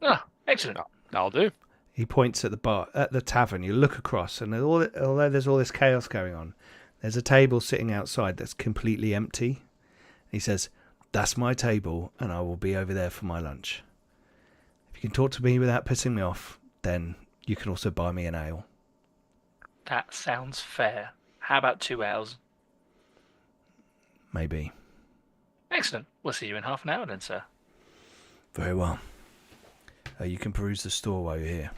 Ah, excellent. That'll do. He points at the bar, at the tavern. You look across, and although there's all this chaos going on, there's a table sitting outside that's completely empty. He says, that's my table, and I will be over there for my lunch. If you can talk to me without pissing me off, then you can also buy me an ale. That sounds fair. How about 2 hours? Maybe. Excellent. We'll see you in half an hour then, sir. Very well. You can peruse the store while you're here.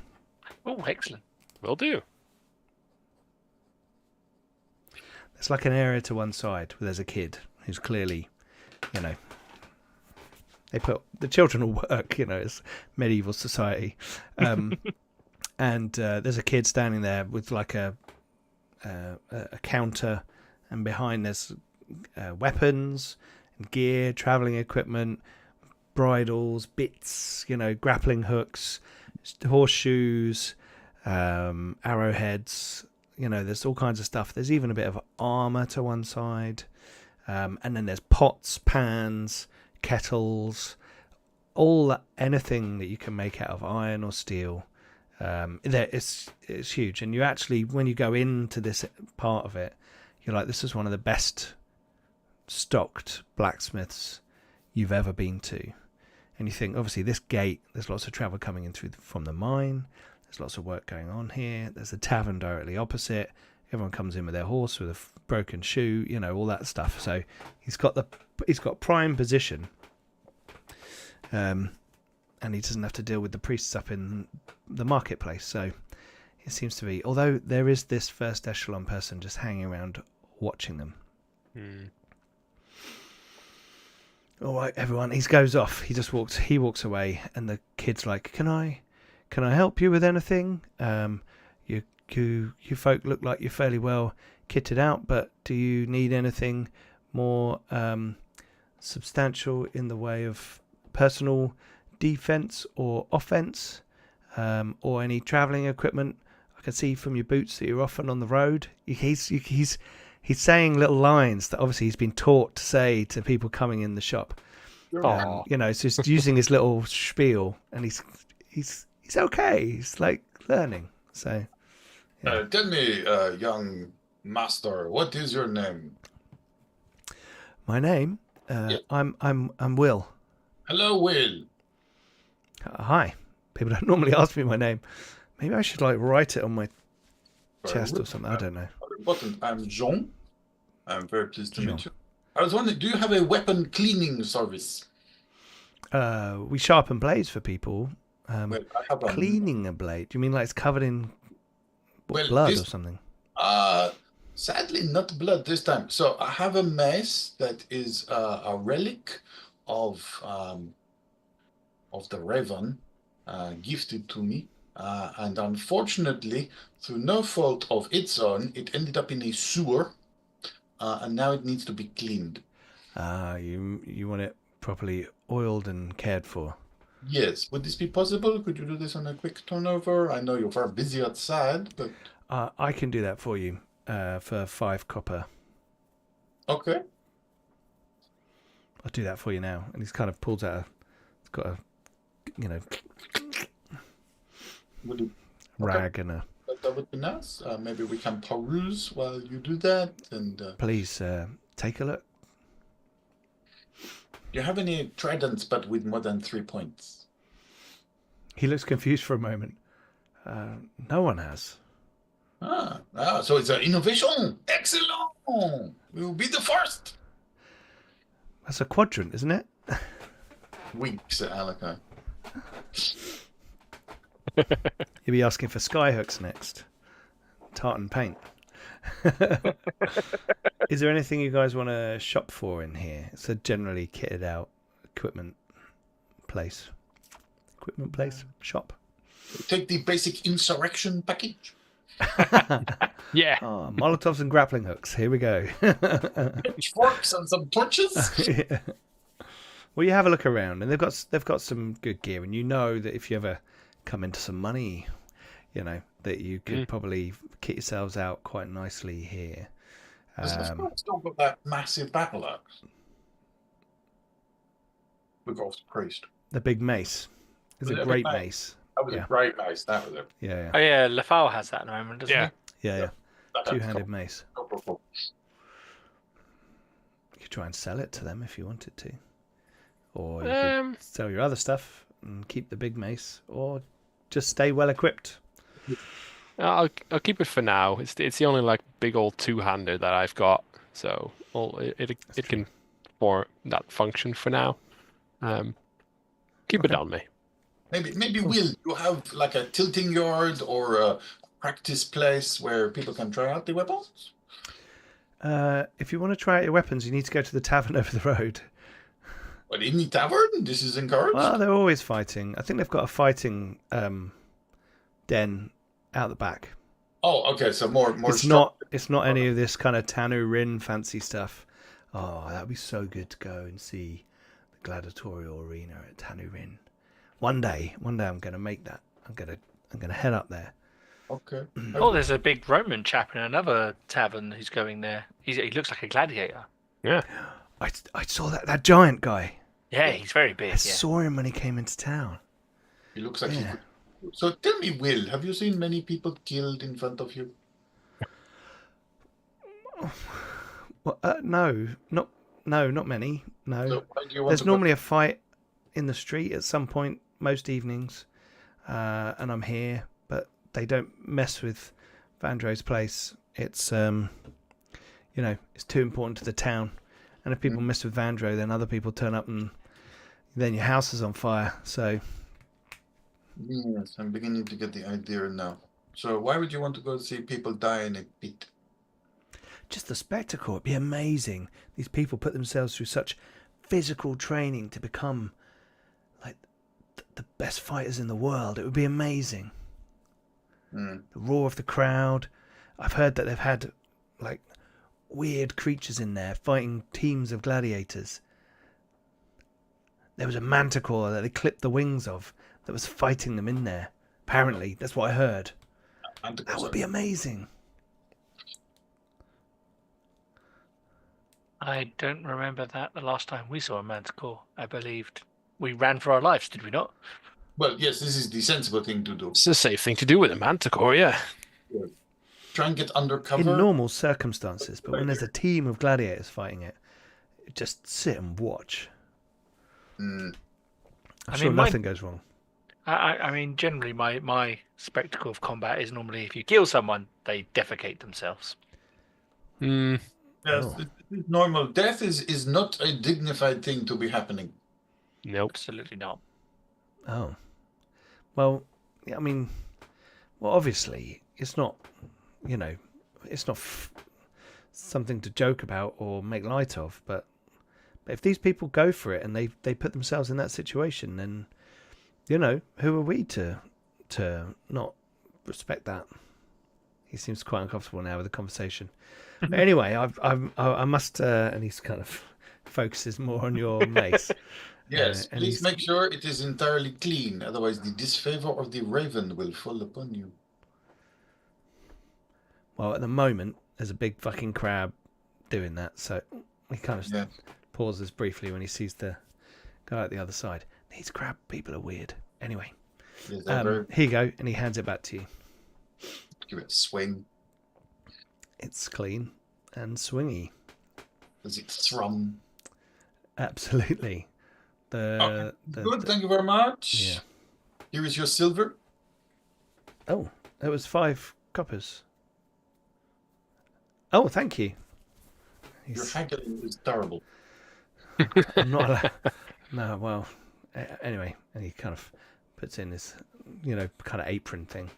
Oh, excellent. Will do. There's like an area to one side where there's a kid who's clearly, they put the children will work, it's medieval society. And there's a kid standing there with like a counter, and behind there's weapons and gear, traveling equipment, bridles, bits, grappling hooks, horseshoes, arrowheads, there's all kinds of stuff. There's even a bit of armor to one side, and then there's pots, pans, kettles, anything that you can make out of iron or steel. It's huge, and you actually, when you go into this part of it, you're like, this is one of the best stocked blacksmiths you've ever been to. And you think, obviously, this gate, there's lots of travel coming in from the mine. There's lots of work going on here. There's a tavern directly opposite. Everyone comes in with their horse with a broken shoe, all that stuff. So he's got prime position, and he doesn't have to deal with the priests up in the marketplace. So it seems to be, although there is this first echelon person just hanging around watching them. All right, everyone. He goes off. He walks away, and the kid's like, "Can I help you with anything? You folk look like you're fairly well kitted out, but do you need anything more substantial in the way of personal defense or offense, or any traveling equipment? I can see from your boots that you're often on the road." He's saying little lines that obviously he's been taught to say to people coming in the shop. So he's using his little spiel, and he's he's okay. He's like learning. So yeah. Tell me, young master, what is your name? My name, Yes. I'm Will. Hello, Will. Hi. People don't normally ask me my name. Maybe I should like write it on my chest or something. I don't know. Important. I'm Jean. I'm very pleased to Jean. meet you. I was wondering, do you have a weapon cleaning service? We sharpen blades for people. Well, I have a Cleaning a blade? Do you mean like it's covered in well, blood this or something? sadly not blood this time. So I have a mace that is a relic of the Raven, gifted to me. And unfortunately, through no fault of its own, it ended up in a sewer, and now it needs to be cleaned. You want it properly oiled and cared for. Yes, would this be possible? Could you do this on a quick turnover? I know you're very busy outside, but I can do that for you for 5 copper. okay. I'll do that for you now. And he's kind of pulls out it's got a, Would it, rag and a... that would be nice. Maybe we can peruse while you do that. And Please take a look. do you have any tridents, but with more than 3 points? He looks confused for a moment. No one has. So it's an innovation. Excellent. We will be the first. That's a quadrant, isn't it? Winks at Alaka. You'll be asking for sky hooks next. Tartan paint. Is there anything you guys want to shop for in here? It's a generally kitted out equipment place. Equipment place? Shop. Take the basic insurrection package. Yeah. Oh, Molotovs and grappling hooks. Here we go. Forks and some torches. Yeah. Well, you have a look around, and they've got some good gear, and you know that if you ever come into some money, that you could probably kit yourselves out quite nicely here. Has the still got that massive battle axe? The ghost priest. The big mace. It's a great mace. That was a great mace. That was it. Yeah. Oh yeah, Lafal has that at the moment, doesn't he? Yeah. Two-handed mace. Cool. You could try and sell it to them if you wanted to. Or you could sell your other stuff and keep the big mace, or just stay well equipped. I'll keep it for now. It's the only like big old two-hander that I've got, so it can for that function for now. Keep it on me. Maybe Will, you have like a tilting yard or a practice place where people can try out the weapons? If you want to try out your weapons, you need to go to the tavern over the road. But in the tavern, this is encouraged? Well, they're always fighting. I think they've got a fighting den out the back. Oh, okay. So more. It's not any of this kind of Tanu Rin fancy stuff. Oh, that'd be so good to go and see the gladiatorial arena at Tanu Rin. One day, I'm going to make that. I'm going to head up there. Okay. Oh, there's a big Roman chap in another tavern who's going there. He looks like a gladiator. Yeah. I saw that giant guy. Yeah, he's very big. I saw him when he came into town. He looks like he could. So tell me, Will, have you seen many people killed in front of you? Well, no, not many. No, So why do you want there's to normally a fight in the street at some point most evenings, and I'm here, but they don't mess with Vandro's place. It's it's too important to the town, and if people mess with Vandro, then other people turn up and then your house is on fire. So Yes, I'm beginning to get the idea now. So why would you want to go see people die in a pit? just the spectacle, it'd be amazing. These people put themselves through such physical training to become like the best fighters in the world. It would be amazing. The roar of the crowd. I've heard that they've had like weird creatures in there fighting teams of gladiators. There was a manticore that they clipped the wings of that was fighting them in there. Apparently, that's what I heard. That would be amazing. I don't remember that the last time we saw a manticore. I believed we ran for our lives, did we not? Well, yes, this is the sensible thing to do. It's a safe thing to do with a manticore, yeah. Try and get under In cover. normal circumstances, but when there's a team of gladiators fighting it, just sit and watch. Mm. I'm I sure mean, nothing goes wrong. I mean, generally, my spectacle of combat is normally if you kill someone, they defecate themselves. Hmm. Yes, Oh. it's normal. Death is not a dignified thing to be happening. Nope. Absolutely not. Oh. Well, yeah, I mean, well, obviously, it's not, it's not something to joke about or make light of, but if these people go for it and they put themselves in that situation, then, who are we to not respect that? He seems quite uncomfortable now with the conversation. But anyway, I must, and he's kind of focuses more on your mace. Yes, And please he's, make sure it is entirely clean, otherwise the disfavor of the raven will fall upon you. well, at the moment, there's a big fucking crab doing that, so he kind of Yeah. pauses briefly when he sees the guy at the other side. These crab people are weird. Anyway, Yes, very here you go, and he hands it back to you. give it a swing. It's clean and swingy. Does it thrum? Absolutely. Good, thank you very much. Yeah. Here is your silver. Oh, it was 5 coppers. Oh, thank you. Your haggling is terrible. I'm not allowed. No, well, anyway, and he kind of puts in this, kind of apron thing.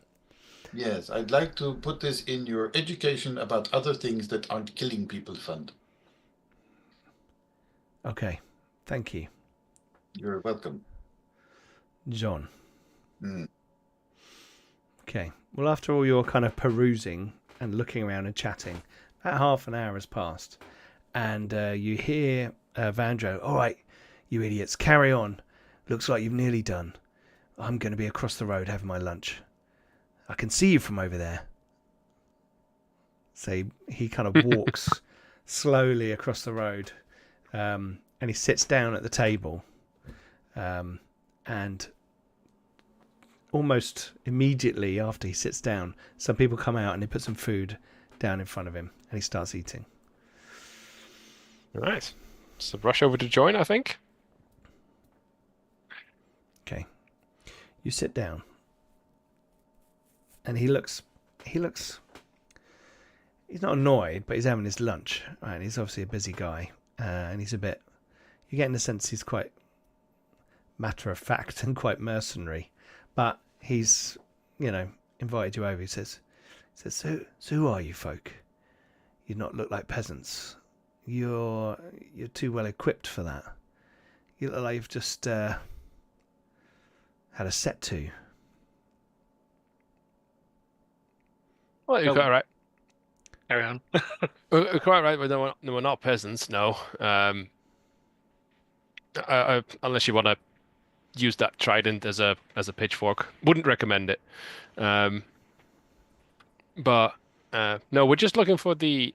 Yes, I'd like to put this in your education about other things that aren't killing people fund. Okay, thank you, You're welcome. John. Mm. Okay, well, after all your kind of perusing and looking around and chatting, about half an hour has passed, and you hear Vandro, all right, you idiots, carry on. Looks like you've nearly done. I'm going to be across the road having my lunch. I can see you from over there. So he kind of walks slowly across the road, and he sits down at the table, and almost immediately after he sits down, some people come out and they put some food down in front of him, and he starts eating. Right. So rush over to join, I think. Okay. You sit down. And he looks he's not annoyed, but he's having his lunch. Right, he's obviously a busy guy. And he's you're getting the sense he's quite matter of fact and quite mercenary. But he's, invited you over. He says, so who are you folk? You not look like peasants. You're too well equipped for that. You look like you've just had a set to. Well, you're quite right. Carry on. You're quite right. We're not peasants, no. Unless you want to use that trident as a pitchfork, wouldn't recommend it. But no, we're just looking for the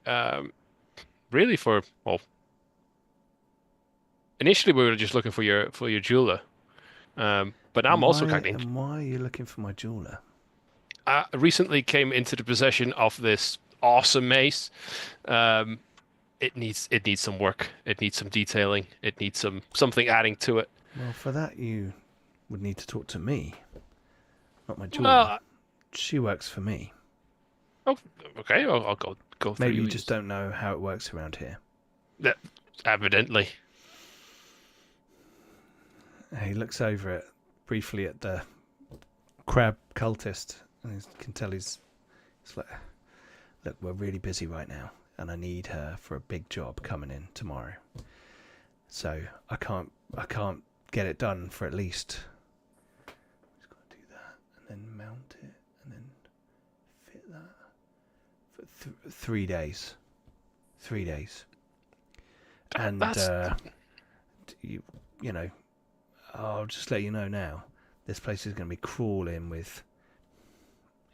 initially we were just looking for your jeweler. But now I'm also kind of. And why are you looking for my jeweler? I recently came into the possession of this awesome mace. It needs some work. It needs some detailing. It needs something adding to it. Well, for that you would need to talk to me, not my jeweler. Well, she works for me. oh, okay. I'll go through. Maybe you just don't know how it works around here. Evidently. He looks over it briefly at the crab cultist, and you can tell he's like, look, we're really busy right now, and I need her for a big job coming in tomorrow. So I can't get it done for at least. Just got to do that, and then mount it, and then fit that for 3 days. 3 days. And I'll just let you know now. This place is going to be crawling with,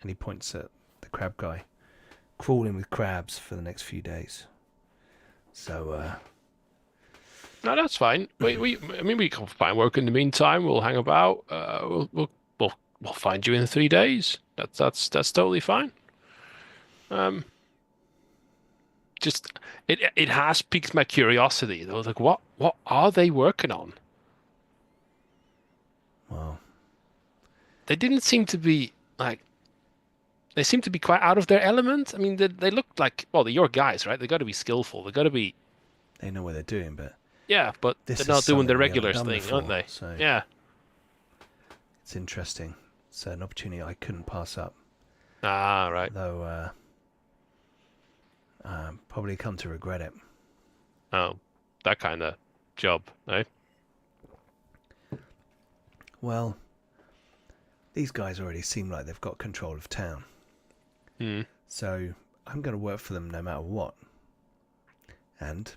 and he points at the crab guy, crawling with crabs for the next few days. So No, that's fine. I mean, we can find work in the meantime. We'll hang about. We'll find you in 3 days. That's totally fine. Um, just it has piqued my curiosity though. Like, what are they working on? Well, They didn't seem to be like. They seem to be quite out of their element. I mean, they look like, well, they're your guys, right? They got to be skillful. They got to be, they know what they're doing, but yeah, but this they're is not doing the something we haven't regular done thing, before, aren't they? so Yeah. it's interesting. It's an opportunity I couldn't pass up. Ah, right. Though, probably come to regret it. Oh, that kind of job, eh? Well, these guys already seem like they've got control of town. Hmm. So I'm going to work for them no matter what. And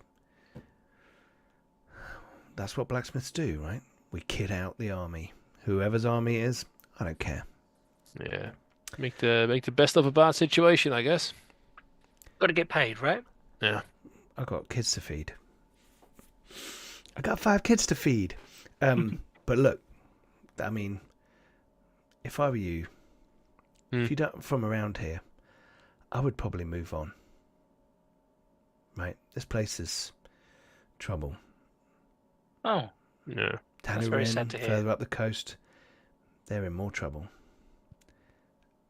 that's what blacksmiths do, right? We kid out the army. Whoever's army it is, I don't care. Yeah. Make the best of a bad situation, I guess. Got to get paid, right? Yeah. I've got kids to feed. I got 5 kids to feed. But look, I mean, if I were you, if you don't from around here, I would probably move on. Right? This place is trouble. Oh, Yeah. That's very sad to hear. further up the coast, they're in more trouble.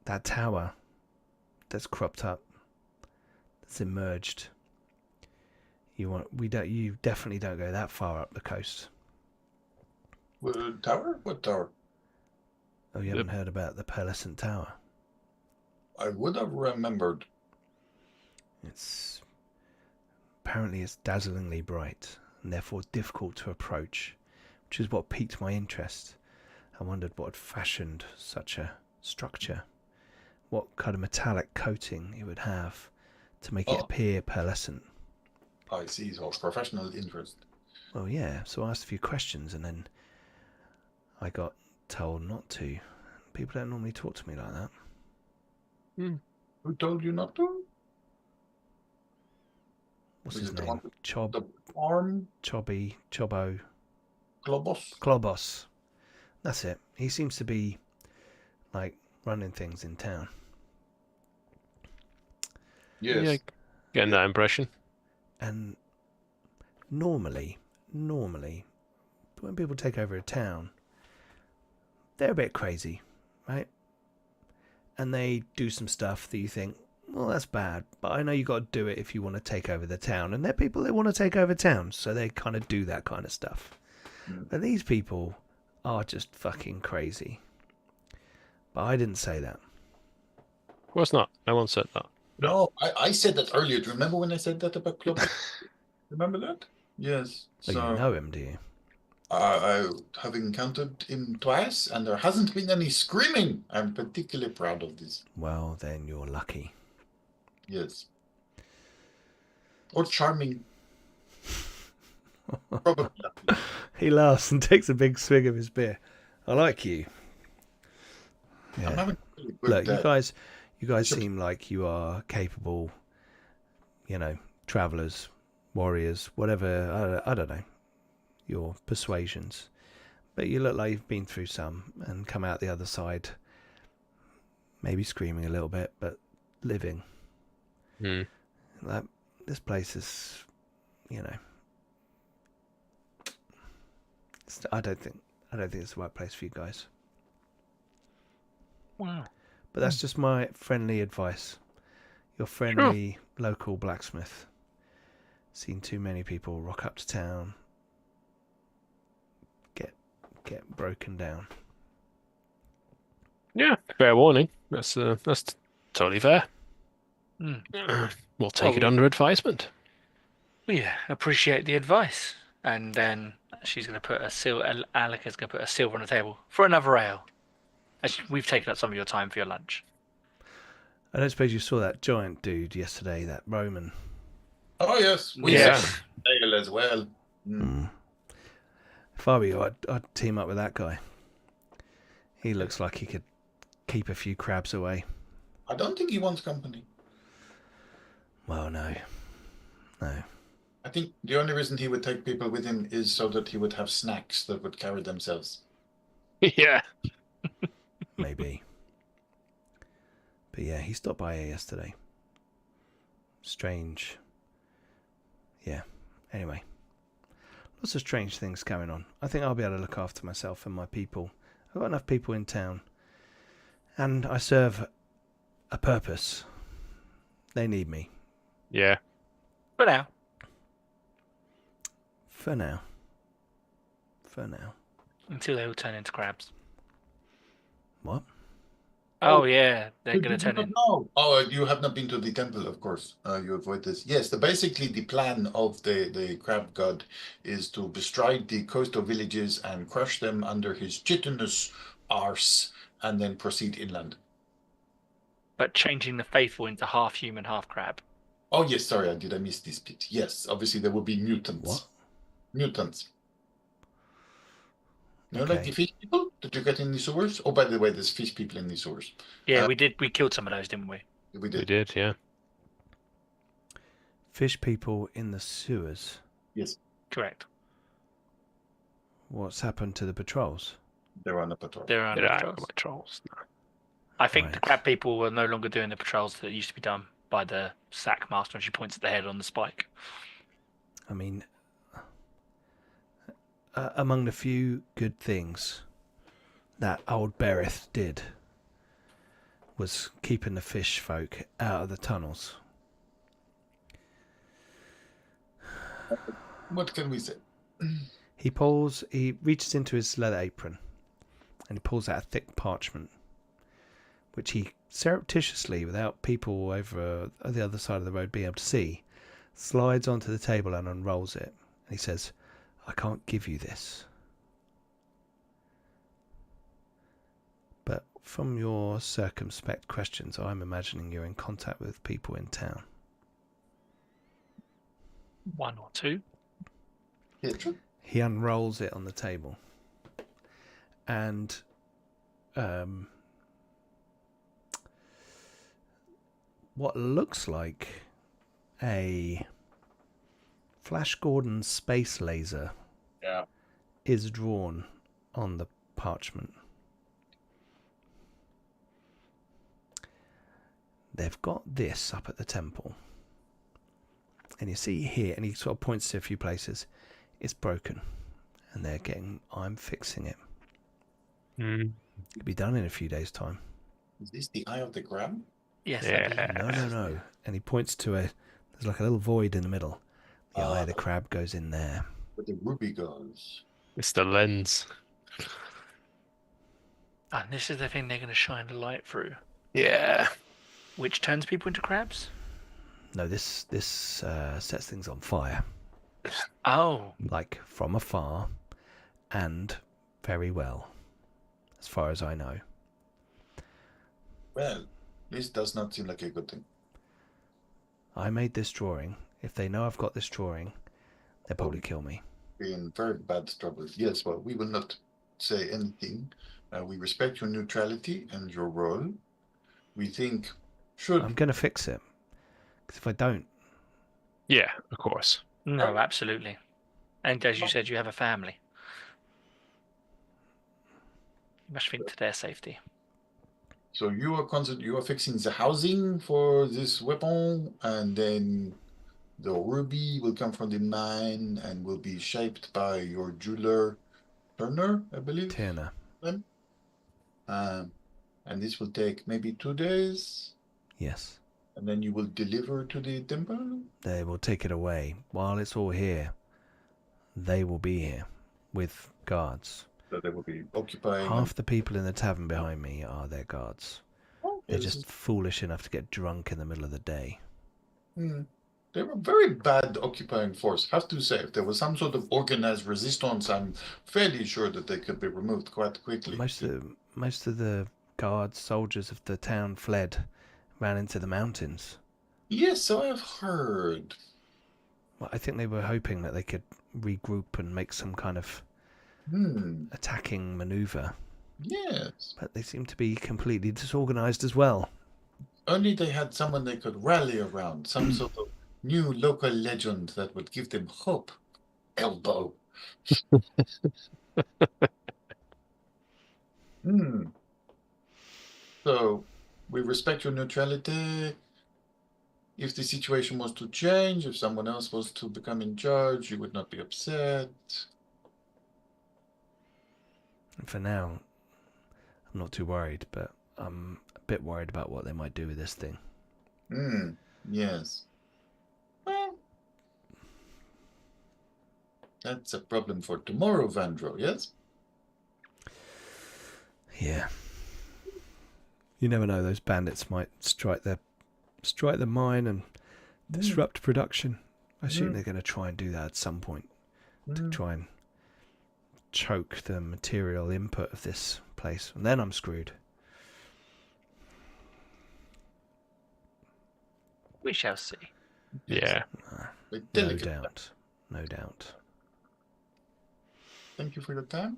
That tower that's cropped up, that's emerged. You definitely don't go that far up the coast. Tower? What tower? Oh, you haven't heard about the Pearlescent Tower? I would have remembered. Apparently it's dazzlingly bright and therefore difficult to approach, which is what piqued my interest. I wondered what had fashioned such a structure, what kind of metallic coating it would have to make it appear pearlescent. I see, so professional interest. Well, yeah, so I asked a few questions and then I got told not to. People don't normally talk to me like that. Who told you not to? What's Was his it the name? one- Chob, The farm? Chobby, Chobbo, Globos? Klobos. That's it. He seems to be like running things in town. Yes. Yeah. Getting that impression. And normally, when people take over a town, they're a bit crazy, right? And they do some stuff that you think, well, that's bad, but I know you got to do it if you want to take over the town. And they're people that want to take over towns, so they kind of do that kind of stuff. But these people are just fucking crazy. But I didn't say that. Of course not. No one said that. No, I said that earlier. Do you remember when I said that about Globos? Remember that? Yes. Oh, So you know him, do you? I have encountered him twice, and there hasn't been any screaming. I'm particularly proud of this. Well, then you're lucky. Yes. Or charming. Probably lucky. He laughs and takes a big swig of his beer. I like you. I'm Yeah. having a really good Look, day. you guys seem like you are capable, travelers, warriors, whatever, I don't know, your persuasions. But you look like you've been through some and come out the other side, maybe screaming a little bit, but living. This place is, I don't think it's the right place for you guys. wow. But that's just my friendly advice. Your friendly local blacksmith. Seen too many people rock up to town, get broken down. Yeah, fair warning. That's totally fair. Mm. We'll take it under advisement. Yeah, appreciate the advice. And then she's going to put Alika's going to put a silver on the table for another ale. As we've taken up some of your time for your lunch. I don't suppose you saw that giant dude yesterday, that Roman. Oh, yes. We Yeah. have ale as well. If I were you, I'd team up with that guy. He looks like he could keep a few crabs away. I don't think he wants company. Well, no. I think the only reason he would take people with him is so that he would have snacks that would carry themselves. Yeah. Maybe. But yeah, he stopped by here yesterday. Strange. Yeah. Anyway. Lots of strange things going on. I think I'll be able to look after myself and my people. I've got enough people in town. And I serve a purpose. They need me. Yeah. For now. For now. For now. Until they all turn into crabs. What? Oh, yeah. They're You going to did turn not in. know. Oh, you have not been to the temple, of course. You avoid this. Yes, basically the plan of the crab god is to bestride the coastal villages and crush them under his chitinous arse, and then proceed inland. But changing the faithful into half human, half crab. Oh yes, sorry, I miss this bit. Yes, obviously there will be mutants. What? Mutants. You know, Okay. like the fish people that you get in the sewers? Oh, by the way, there's fish people in the sewers. Yeah, we did. We killed some of those, didn't we? We We did. did, yeah. Fish people in the sewers. Yes, Correct. What's happened to the patrols? they're on the patrol. They're on Did I patrols. my trolls? No. I think the Right. crab people were no longer doing the patrols that used to be done by the sack master, and she points at the head on the spike. I mean, among the few good things that old Berith did was keeping the fish folk out of the tunnels. What can we say? He reaches into his leather apron and he pulls out a thick parchment, which he surreptitiously, without people over the other side of the road being able to see, slides onto the table and unrolls it. And he says, I can't give you this. But from your circumspect questions, I'm imagining you're in contact with people in town. One or two. Pietro? He unrolls it on the table. And what looks like a Flash Gordon space laser Yeah. is drawn on the parchment. They've got this up at the temple. And you see here, and he sort of points to a few places, it's broken. And they're getting, I'm fixing it. Mm. It'll be done in a few days' time. Is this the eye of the crab? Yes. Yeah. No. And he points to there's like a little void in the middle. The eye of the crab goes in there. Where the ruby goes. It's the lens. And this is the thing they're going to shine the light through, Yeah. which turns people into crabs. No, this sets things on fire, Oh, like from afar, and very well, as far as I know. Well, this does not seem like a good thing. I made this drawing. If they know I've got this drawing, they'll probably kill me. Be in very bad trouble. Yes, well, we will not say anything. We respect your neutrality and your role. We think should I'm going to fix it. Because if I don't, Yeah, of course. no, absolutely. And as you said, you have a family. You must think to their safety. so you are fixing the housing for this weapon, and then the ruby will come from the mine and will be shaped by your jeweler Turner, I believe. Tirna. And this will take maybe 2 days, Yes. and then you will deliver to the temple. They will take it away. While it's all here, they will be here with guards. So they will be occupying. Half the people in the tavern behind me are their guards. They're Yes. just foolish enough to get drunk in the middle of the day. They were a very bad occupying force. Have to say, if there was some sort of organized resistance, I'm fairly sure that they could be removed quite quickly. Most of the guards, soldiers of the town fled, ran into the mountains. Yes, so I've heard. Well, I think they were hoping that they could regroup and make some kind of attacking maneuver. Yes. But they seem to be completely disorganized as well. Only they had someone they could rally around, some sort of new local legend that would give them hope. Elbow. So we respect your neutrality. If the situation was to change, if someone else was to become in charge, you would not be upset. And for now, I'm not too worried, but I'm a bit worried about what they might do with this thing. Yes. Well, that's a problem for tomorrow, Vandro, yes? Yeah. You never know, those bandits might strike the mine and disrupt production. I assume they're going to try and do that at some point to try and choke the material input of this place, and then I'm screwed. We shall see. Yeah. No doubt. No doubt. Thank you for your time.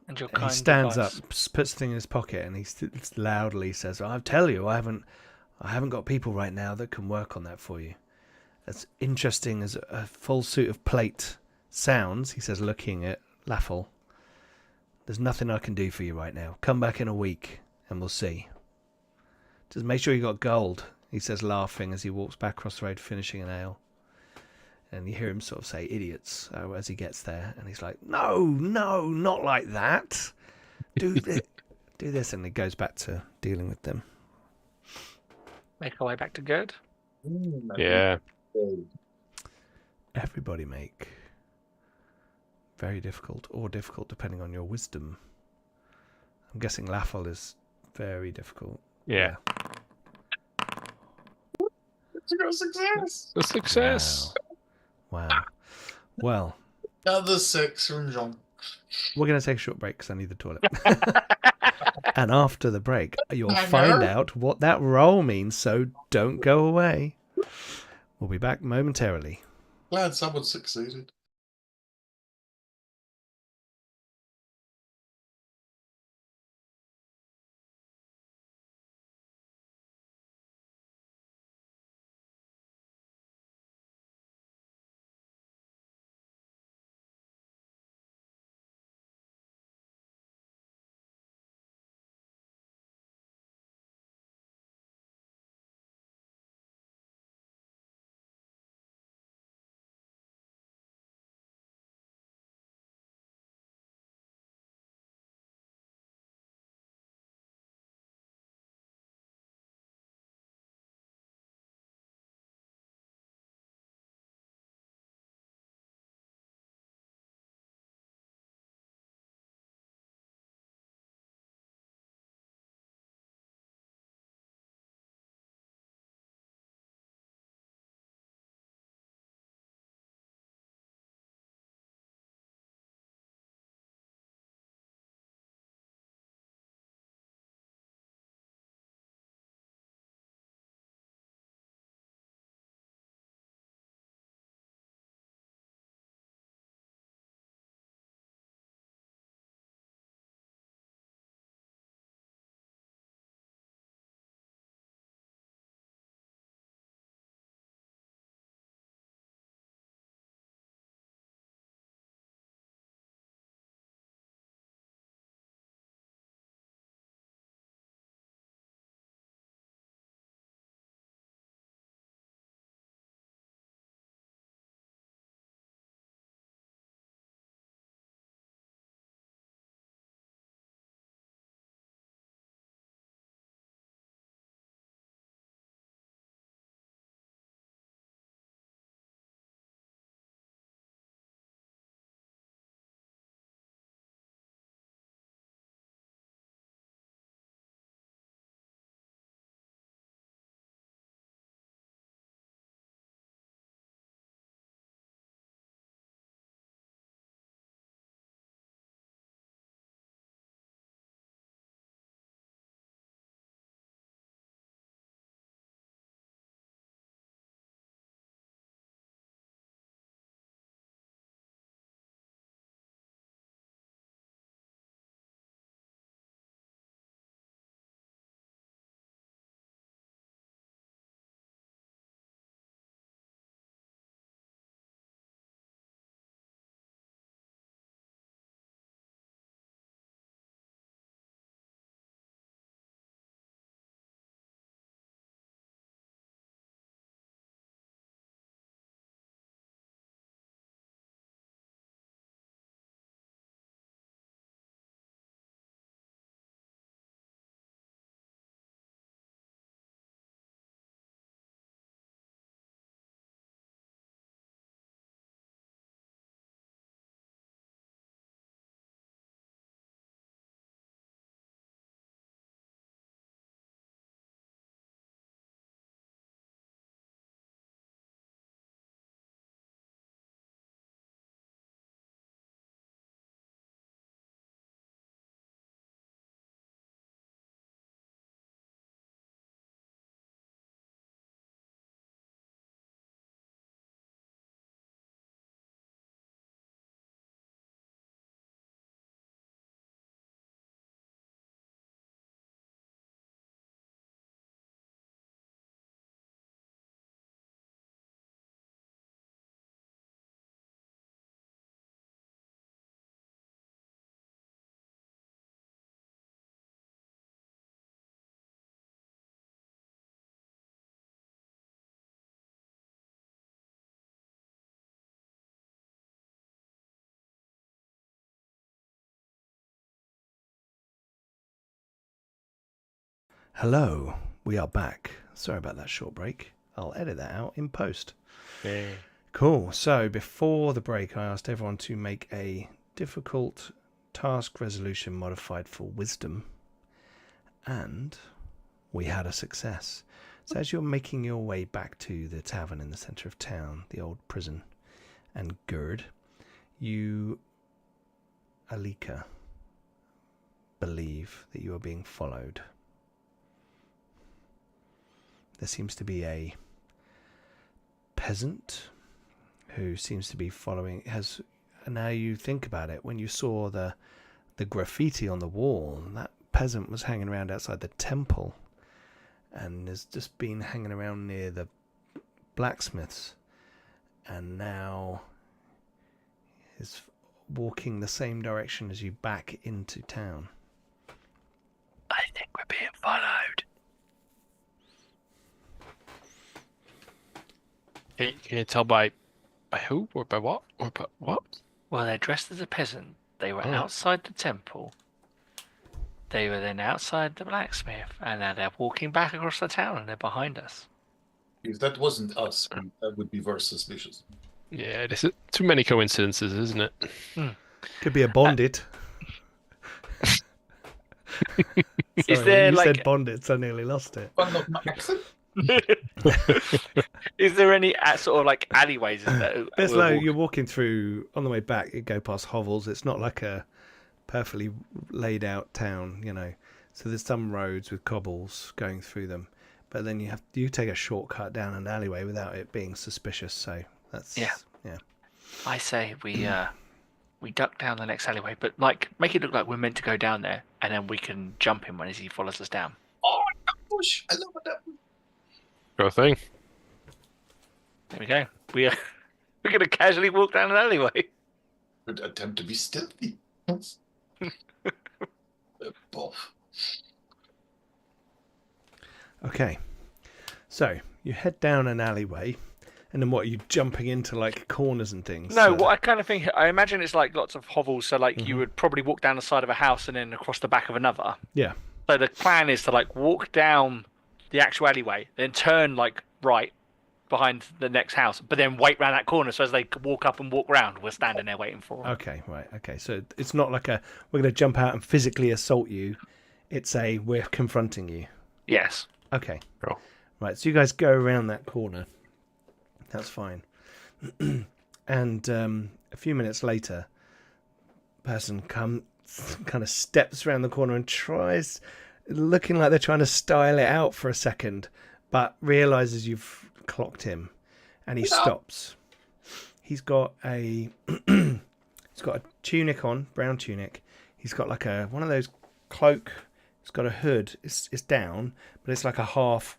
And your He kind stands advice. up, puts the thing in his pocket, and he loudly says, "I tell you, I haven't got people right now that can work on that for you. As interesting as a full suit of plate sounds," he says, looking at Laffel, "there's nothing I can do for you right now. Come back in a week, and we'll see. Just make sure you got gold," he says, laughing as he walks back across the road, finishing an ale. And you hear him sort of say "idiots" as he gets there, and he's like, "No, not like that. Do this," and he goes back to dealing with them. Make our way back to good. Yeah. Everybody make very difficult or difficult depending on your wisdom. I'm guessing Laffel is very difficult. Yeah. It's a success. A success. Wow. Well, Another 6 from Jean. we're going to take a short break because I need the toilet. And after the break, you'll I find know. out what that roll means, so don't go away. We'll be back momentarily. Glad someone succeeded. Hello, we are back. Sorry about that short break. I'll edit that out in post. Yeah. Cool. So before the break, I asked everyone to make a difficult task resolution modified for wisdom, and we had a success. So as you're making your way back to the tavern in the centre of town, the old prison, and Gerd, you, Alika, believe that you are being followed. There seems to be a peasant who seems to be following. Now you think about it, when you saw the graffiti on the wall, that peasant was hanging around outside the temple, and has just been hanging around near the blacksmiths, and now is walking the same direction as you back into town. I think we're being followed. Can you tell by who or by what or by what? Well, they're dressed as a peasant. They were Oh. outside the temple. They were then outside the blacksmith, and now they're walking back across the town, and they're behind us. If that wasn't us, that would be very suspicious. Yeah, this is too many coincidences, isn't it? Could be a bondit. Is Sorry, there when you like said bondit, so I nearly lost it. But not my accent. Is there any sort of like alleyways that There's we're no. walking- You're walking through on the way back. You go past hovels. It's not like a perfectly laid out town, you know. So there's some roads with cobbles going through them, but then you take a shortcut down an alleyway without it being suspicious. So that's Yeah. yeah. I say we duck down the next alleyway, but like make it look like we're meant to go down there, and then we can jump him when he follows us down. Oh, push! I love that. Sure thing. There we go. We're gonna casually walk down an alleyway. Would attempt to be stealthy. Boff. Okay. So you head down an alleyway, and then what? Are you jumping into like corners and things? No, So- what I kind of think, I imagine it's like lots of hovels. So like you would probably walk down the side of a house and then across the back of another. Yeah. So the plan is to like walk down the actual alleyway, then turn like right behind the next house, but then wait round that corner. So as they walk up and walk round, we're standing there waiting for them. Okay, right. Okay, so it's not like we're going to jump out and physically assault you. It's we're confronting you. Yes. Okay. Cool. Right, so you guys go around that corner. That's fine. And a few minutes later, person kind of steps around the corner and tries, looking like they're trying to style it out for a second, but realizes you've clocked him, and he stops. He's got a tunic on, brown tunic. He's got like one of those cloak. It's got a hood. It's down, but it's like a half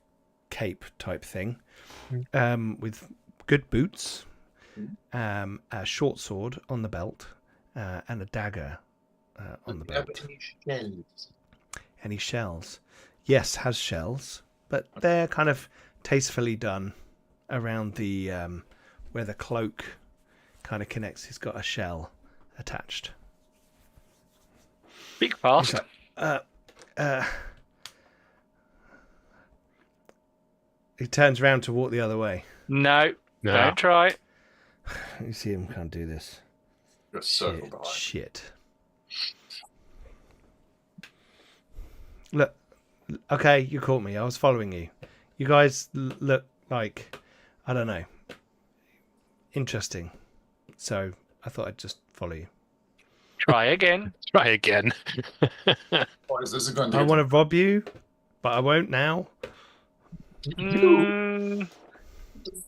cape type thing, with good boots, a short sword on the belt, and a dagger on the belt. Any shells? Yes, has shells, but they're kind of tastefully done around the where the cloak kind of connects. He's got a shell attached. Speak fast. He's like, he turns around to walk the other way. No, No. don't try. You see him can't do this. You're circle behind. Shit. Look, okay, you caught me. I was following you. You guys look like, I don't know, interesting. So I thought I'd just follow you. Try again. Try again. What is this going to I do? want to rob you, but I won't now. Mm,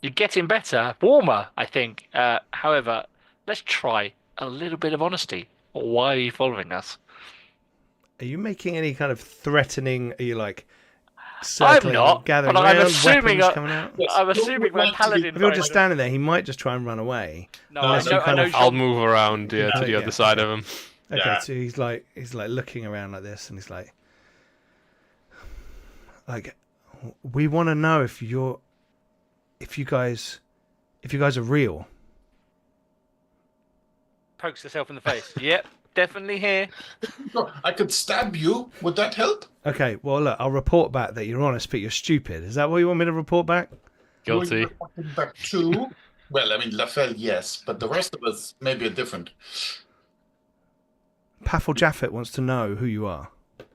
you're getting better, warmer, I think. However, let's try a little bit of honesty. Why are you following us? Are you making any kind of threatening? Are you like circling, not, gathering but I'm around, assuming weapons I- coming out? Yes, I'm don't assuming we're like to be paladin. If you're just standing there, he might just try and run away. No, unless I you know. I kind know. of- I'll move around, to the Yeah, other side of him. Okay, Yeah. so he's like looking around like this, and he's like, we want to know if you guys are real. Pokes herself in the face. Yep, definitely here. I could stab you. Would that help? Okay, well, look, I'll report back that you're honest, but you're stupid. Is that what you want me to report back? Guilty. You're reporting back too? Well, I mean, Lafelle, yes, but the rest of us maybe are different. Paffle Jaffet wants to know who you are.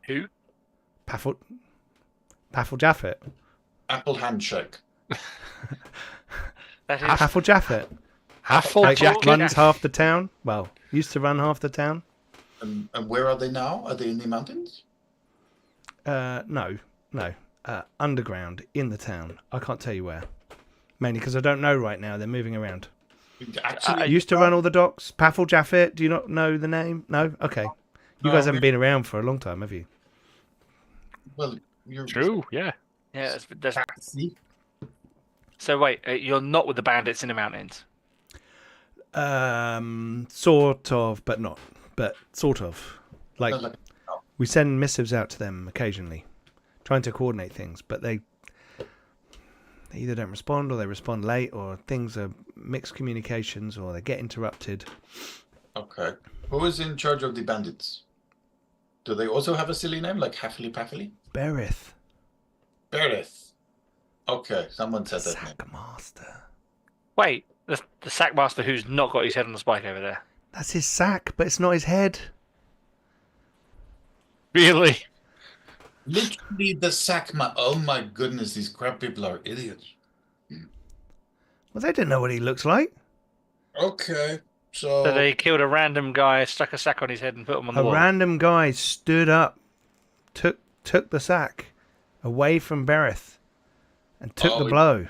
Who? Paffle Jaffet. Apple handshake. That is. Paffle Jaffet. Half-full Like, jacket. runs half the town. Well, used to run half the town. And where are they now? Are they in the mountains? No. Underground in the town. I can't tell you where. Mainly because I don't know right now. They're moving around. Actually, Used to run all the docks. Paffle Jaffet. Do you not know the name? No. Okay. You guys haven't been around for a long time, have you? well, you're True, yeah. Yeah, that's. taxi. So wait, you're not with the bandits in the mountains. Sort of, but not. But sort of. Like, Not like- we send missives out to them occasionally, trying to coordinate things, but they either don't respond, or they respond late, or things are mixed communications, or they get interrupted. Okay. Who is in charge of the bandits? Do they also have a silly name like Haffily Paffily? Berith, Bereth. Okay, someone said that name. Sackmaster. Wait, the sackmaster who's not got his head on the spike over there. That's his sack, but it's not his head. Really? Literally the Sackma. Oh my goodness, these crab people are idiots. Well, they didn't know what he looks like. Okay, So so they killed a random guy, stuck a sack on his head, and put him on the A wall. random guy stood up, took the sack away from Berith, and took Oh, the he- blow.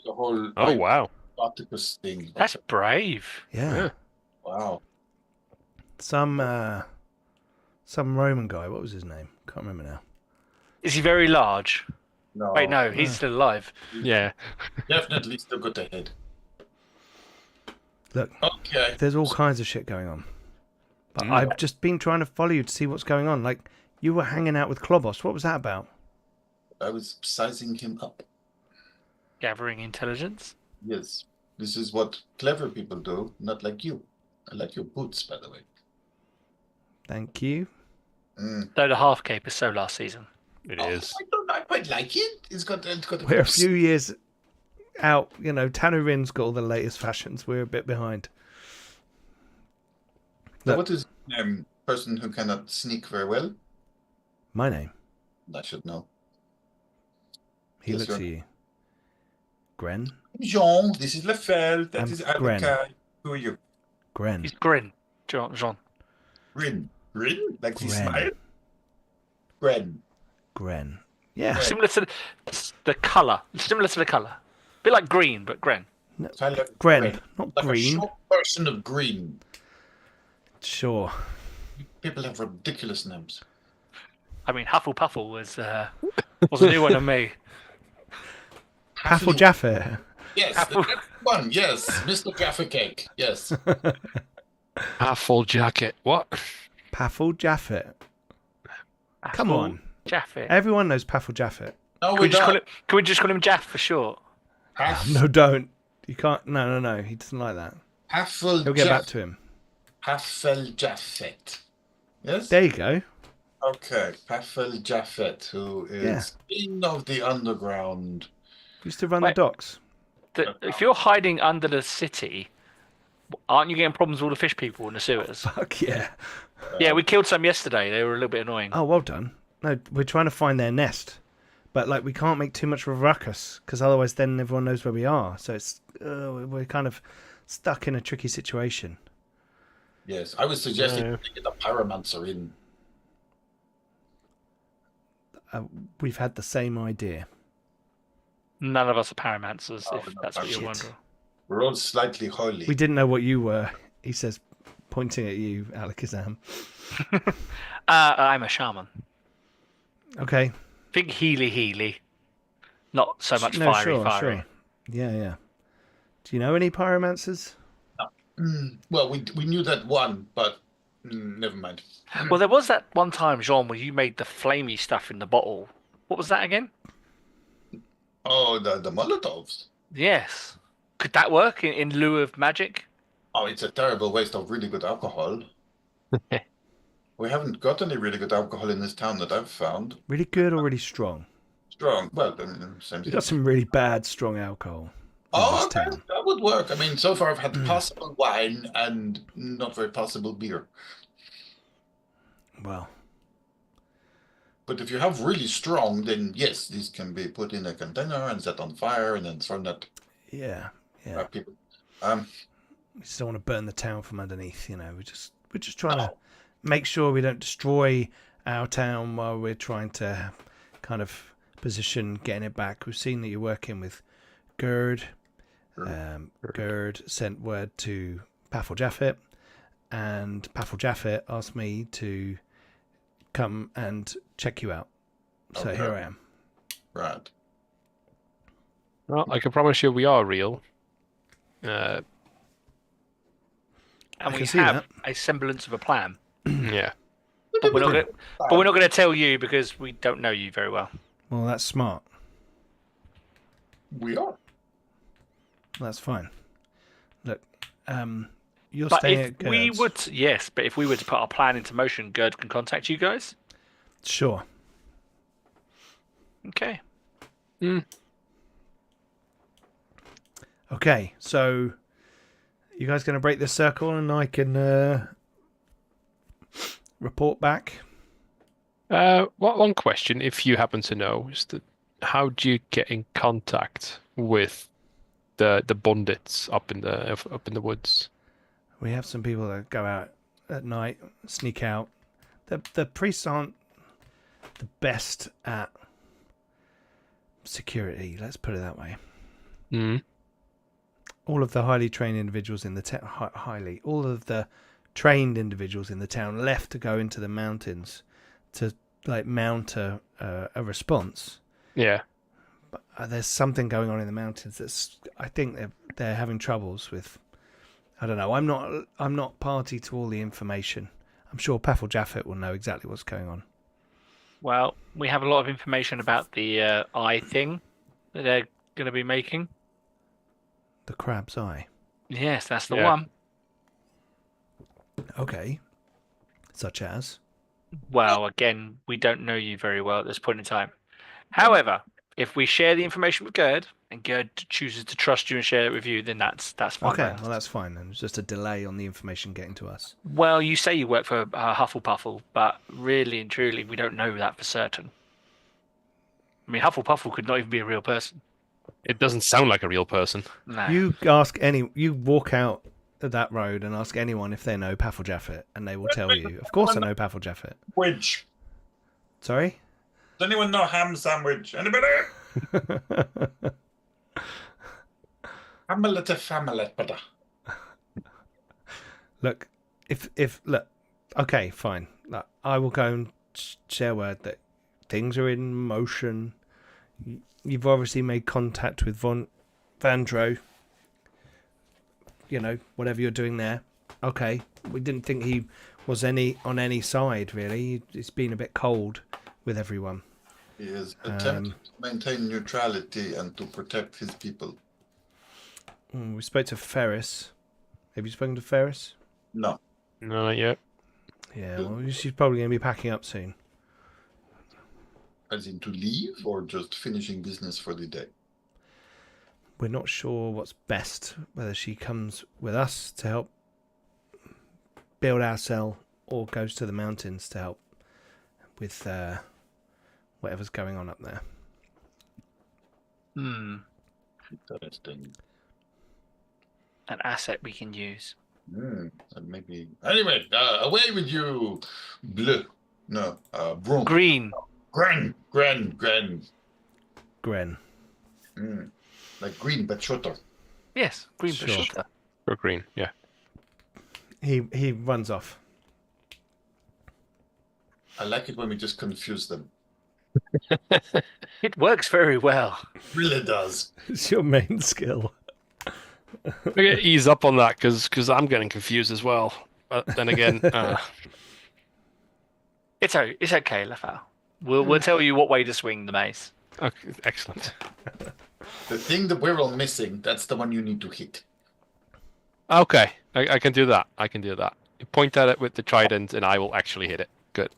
the whole Oh, wow. Spartacus thing. That's brave. Yeah. Yeah. Wow. Some Roman guy. What was his name? Can't remember now. Is he very large? No. Wait, no, he's still alive. Yeah. Definitely still got the head. Look, Okay. there's all kinds of shit going on. But Mm. I've just been trying to follow you to see what's going on. Like, you were hanging out with Klobos. What was that about? I was sizing him up. Gathering intelligence. Yes. This is what clever people do, not like you. I like your boots, by the way. Thank you. Though the half cape is so last season. It is. I quite like it. It's got We're a few years out. You know, Tanurin's got all the latest fashions. We're a bit behind. So Look. what is person who cannot sneak very well? My name. I should know. He Yes, looks sir. at you. Gren? Jean, this is Lefel, that I'm is Gren. Alka. Who are you? Gren. He's Grin. Jean. Rin. Rin? Like he Gren. smile? Gren. Gren. Yeah. Gren. Similar to the colour. Similar to the colour. A bit like green, but Gren. Kind of Gren. Not Like a green. short person of green. Sure. People have ridiculous names. I mean, Hufflepuffle was a new one on me. Paffle Jaffet. Yes, Apple. the next one. Yes, Mr. Jaffa Cake. Yes. Half-full jacket. What? Paffle Jaffet. Come Apple on. Jaffe. Everyone knows Paffle Jaffet. No, Can we we just don't. call it? Can we just call him Jaff for short? No, don't. You can't. No. He doesn't like that. Haffel He'll get back to him. Haffel Jaffet. Yes? There you go. Okay, Haffel Jaffet, who is king of the underground. Used to run Wait. the docks. If you're hiding under the city, aren't you getting problems with all the fish people in the sewers? Fuck yeah. Yeah, we killed some yesterday. They were a little bit annoying. Oh, well done. No, we're trying to find their nest. But, like, we can't make too much of a ruckus, because otherwise then everyone knows where we are. So it's we're kind of stuck in a tricky situation. Yes, I was suggesting No. to get the pyromancer in. We've had the same idea. None of us are pyromancers, Oh, if we're not that's what you're Shit. wondering. We're all slightly holy. We didn't know what you were, he says, pointing at you, Alakazam. I'm a shaman. Okay. Think Healy. Not so much No, fiery. sure. Yeah. Do you know any pyromancers? Well, we knew that one, but never mind. Well, there was that one time, Jean, where you made the flamey stuff in the bottle. What was that again? Oh, the Molotovs. Yes. Could that work in lieu of magic? Oh, it's a terrible waste of really good alcohol. We haven't got any really good alcohol in this town that I've found. Really good or really strong? Strong. Well, I mean, same We've thing. got some really bad strong alcohol in Oh, this okay, town. that would work. I mean, so far I've had possible wine and not very possible beer. Well, But if you have really strong, then yes, these can be put in a container and set on fire and then thrown at yeah. people. We just don't want to burn the town from underneath. We're just trying to make sure we don't destroy our town while we're trying to kind of position getting it back. We've seen that you're working with Gerd. Gerd sent word to Paffle Jaffet, and Paffle Jaffet asked me to come and check you out. So Okay. here I am. Right. Well, I can promise you we are real. And I we can see have that. a semblance of a plan. Yeah. But we're not going to tell you because we don't know you very well. Well, that's smart. We are. That's fine. Look, you're But staying if at we Gerd's. would, yes, but if we were to put our plan into motion, Gerd can contact you guys. Sure. Okay. Okay, so you guys going to break this circle and I can report back? One question, if you happen to know, is that how do you get in contact with the bandits up in the woods? We have some people that go out at night, sneak out. The priests aren't the best at security, let's put it that way. Mm. All of the highly trained individuals in the all of the trained individuals in the town left to go into the mountains to mount a response. Yeah. But there's something going on in the mountains that's I think they're having troubles with. I don't know. I'm not party to all the information. I'm sure Paffle Jaffet will know exactly what's going on. Well, we have a lot of information about the eye thing that they're going to be making. The crab's eye. Yes, that's the Yeah. one. Okay. Such as? Well, again, we don't know you very well at this point in time. However, if we share the information with Gerd and Gerd chooses to trust you and share it with you, then that's fine. Okay, well that's fine then. It's just a delay on the information getting to us. Well, you say you work for Hufflepuffle, but really and truly, we don't know that for certain. I mean, Hufflepuffle could not even be a real person. It doesn't sound like a real person. No. You walk out that road and ask anyone if they know Paffle Jaffet, and they will tell you. Of course I know Paffle Jaffet. Sandwich. Sorry? Does anyone know ham sandwich? Anybody? Hamlet of Hamlet, brother. Look, look, okay, fine. Look, I will go and share word that things are in motion. You've obviously made contact with Vandro. You know, whatever you're doing there. Okay, we didn't think he was on any side really. It's been a bit cold with everyone. He is attempting to maintain neutrality and to protect his people. We spoke to Ferris. Have you spoken to Ferris? No. No, not yet. Yeah, well, she's probably going to be packing up soon. As in to leave or just finishing business for the day? We're not sure what's best, whether she comes with us to help build our cell or goes to the mountains to help with whatever's going on up there. Interesting. An asset we can use. And maybe. Anyway, away with you, bleu. No, broom. Green. Gren. Gren. Like green, but shorter. Yes, green Sure. but shorter. Or green, yeah. He runs off. I like it when we just confuse them. It works very well. Really does. It's your main skill. I gotta ease up on that because I'm getting confused as well. But then again, It's okay, Lafau. We'll tell you what way to swing the mace. okay, excellent. The thing that we're all missing, that's the one you need to hit. Okay, I can do that. I can do that. You point at it with the trident, and I will actually hit it. Good.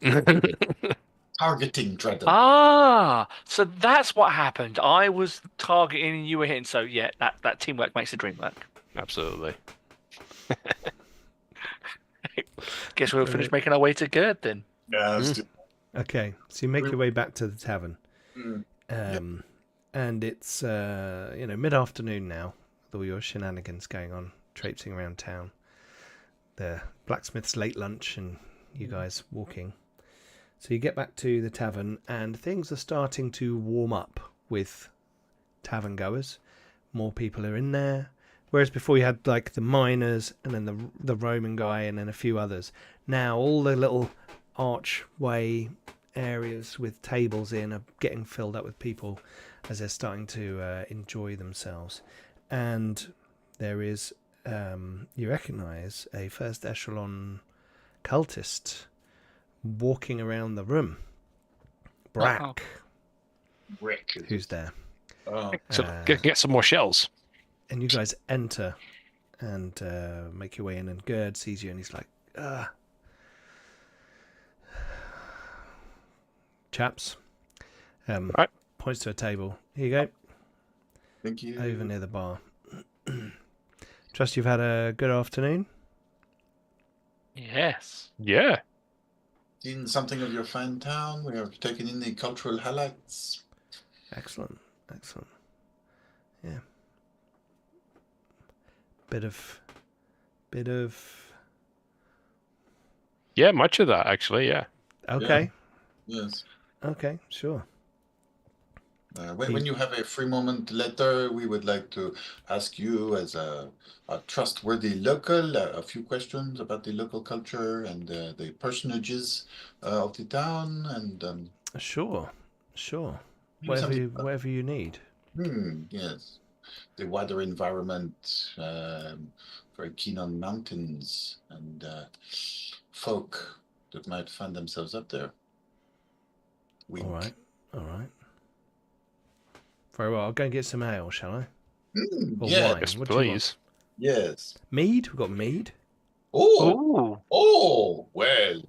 Targeting Dreadnought. Ah, so that's what happened. I was targeting and you were hitting. So yeah, that teamwork makes the dream work. Absolutely. Guess we'll finish making our way to Gerd then. Yeah, let's do- Okay, so you make your way back to the tavern. Mm. And it's mid-afternoon now with all your shenanigans going on, traipsing around town. The blacksmith's late lunch and you guys walking. So you get back to the tavern and things are starting to warm up with tavern goers. More people are in there. Whereas before you had like the miners and then the Roman guy and then a few others. Now all the little archway areas with tables in are getting filled up with people as they're starting to enjoy themselves. And there is, you recognise a first echelon cultist walking around the room. Brack, Rick. who's there. Oh. So get some more shells. And you guys enter and make your way in, and Gerd sees you and he's like, chaps. Right. Points to a table. Here you go. Thank you. Over near the bar. Trust you've had a good afternoon. Yes. Yeah. Seen something of your fine town. We have taken in the cultural highlights. Excellent. Yeah. Bit of Yeah, much of that actually. Yeah. okay. Yes. Okay, sure. When you have a free moment later, we would like to ask you, as a trustworthy local, a few questions about the local culture and the personages of the town, and Sure. maybe something Whatever you need. yes, the wider environment. Very keen on mountains and folk that might find themselves up there. Wink. All right. Very well. I'll go and get some ale, shall I? Or yeah. wine. Yes, What do you want? please. Yes. Mead? We've got mead. Oh. Ooh. Oh, well.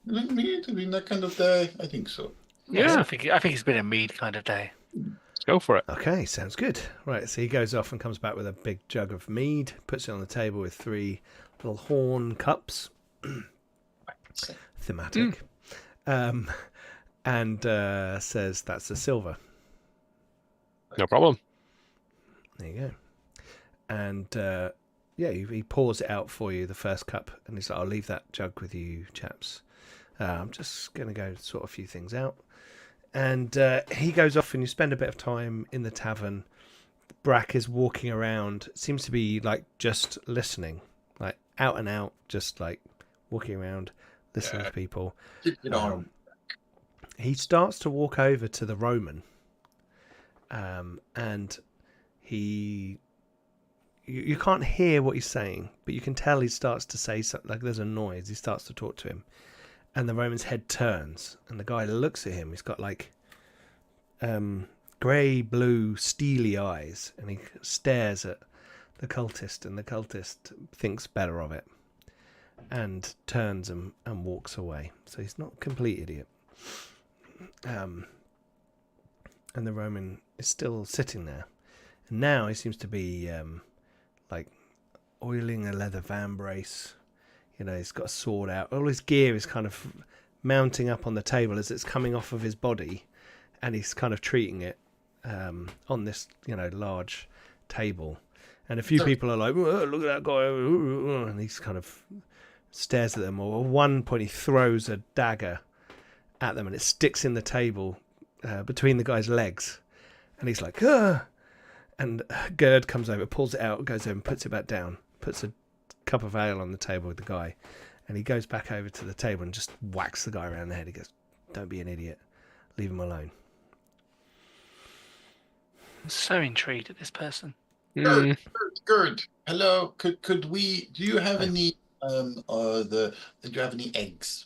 Me to be that kind of day? I think so. Yes, Yeah. I think it's been a mead kind of day. Let's go for it. Okay, sounds good. Right, so he goes off and comes back with a big jug of mead, puts it on the table with 3 little horn cups. Thematic. And says that's a silver. No problem. There you go. And he pours it out for you, the first cup, and he's like, I'll leave that jug with you, chaps. I'm just going to go sort a few things out. And he goes off, and you spend a bit of time in the tavern. Brack is walking around, seems to be like just listening, like out and out, just like walking around, listening to people. Keep it on. He starts to walk over to the Roman, and you can't hear what he's saying, but you can tell he starts to say something, like there's a noise. He starts to talk to him, and the Roman's head turns, and the guy looks at him. He's got like grey, blue, steely eyes, and he stares at the cultist, and the cultist thinks better of it, and turns and walks away. So he's not a complete idiot. And the Roman is still sitting there, and now he seems to be like oiling a leather vambrace. You know, he's got a sword out. All his gear is kind of mounting up on the table as it's coming off of his body, and he's kind of treating it on this, large table. And a few people are like, look at that guy, and he's kind of stares at them. Or at one point he throws a dagger at them, and it sticks in the table between the guy's legs, and he's like, ah! And Gerd comes over, pulls it out, goes over and puts it back down, puts a cup of ale on the table with the guy, and he goes back over to the table and just whacks the guy around the head. He goes, don't be an idiot, leave him alone. I'm so intrigued at this person. Gerd, hello. Could we? Do you have any? Do you have any eggs?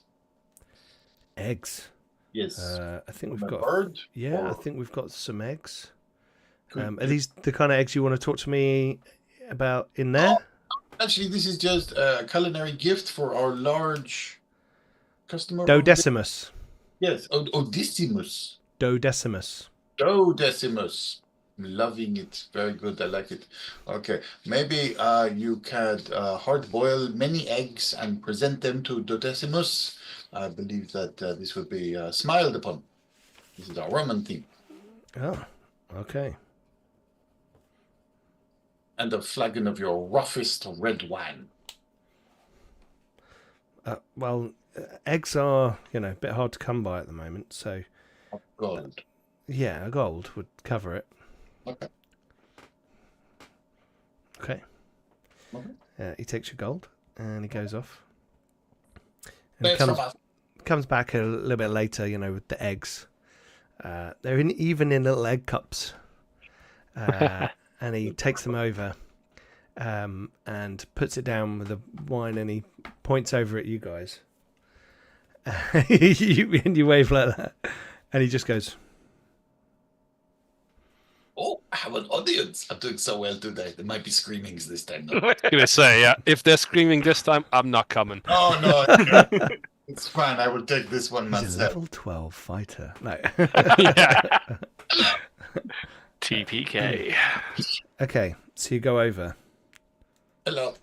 Eggs? Yes. I think we've From a got. bird? Yeah, I Or- think we've got some eggs. Could- Are these the kind of eggs you want to talk to me about in there? Actually, this is just a culinary gift for our large customer. Dodecimus. Yes, Odysseus. Dodecimus. Dodecimus. Loving it. Very good. I like it. Okay. Maybe you could hard boil many eggs and present them to Dodecimus. I believe that this would be smiled upon. This is our Roman theme. Oh, okay. And a flagon of your roughest red wine. Well, eggs are, a bit hard to come by at the moment, so Of gold. yeah, a gold would cover it. Okay. Okay. Okay. He takes your gold and he goes off. And Thanks from us. comes back a little bit later, with the eggs. They're even in little egg cups. And he takes them over and puts it down with the wine, and he points over at you guys. And you wave like that. And he just goes, Oh, I have an audience. I'm doing so well today. There might be screamings this time. No? I was gonna say, yeah, if they're screaming this time, I'm not coming. Oh, no. It's fine. I will take this one he's a myself. level 12 fighter. No. Yeah. TPK. Okay, so you go over. Hello.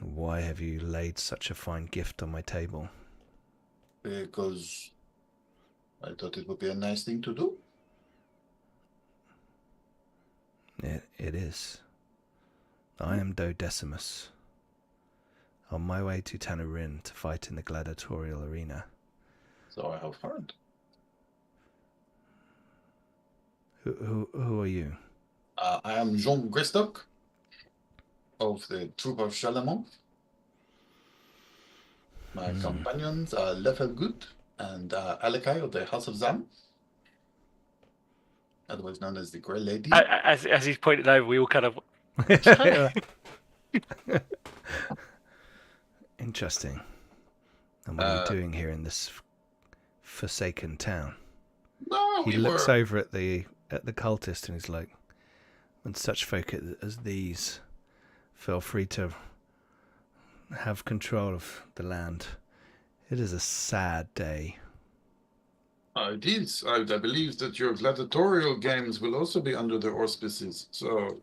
Why have you laid such a fine gift on my table? Because I thought it would be a nice thing to do. It is. I am Dodecimus, on my way to Tanarin to fight in the gladiatorial arena. So I have heard. Who are you? I am Jean Greystock of the Troop of Chalamont. My companions are Lefelgut and Alekai of the House of Zam, otherwise known as the Grey Lady. As he's pointed over, we all kind of. Interesting. And what are you doing here in this forsaken town? No, He we looks were... over at the cultist and he's like, when such folk as these feel free to have control of the land, it is a sad day. It is. I believe that your gladiatorial games will also be under the auspices. So,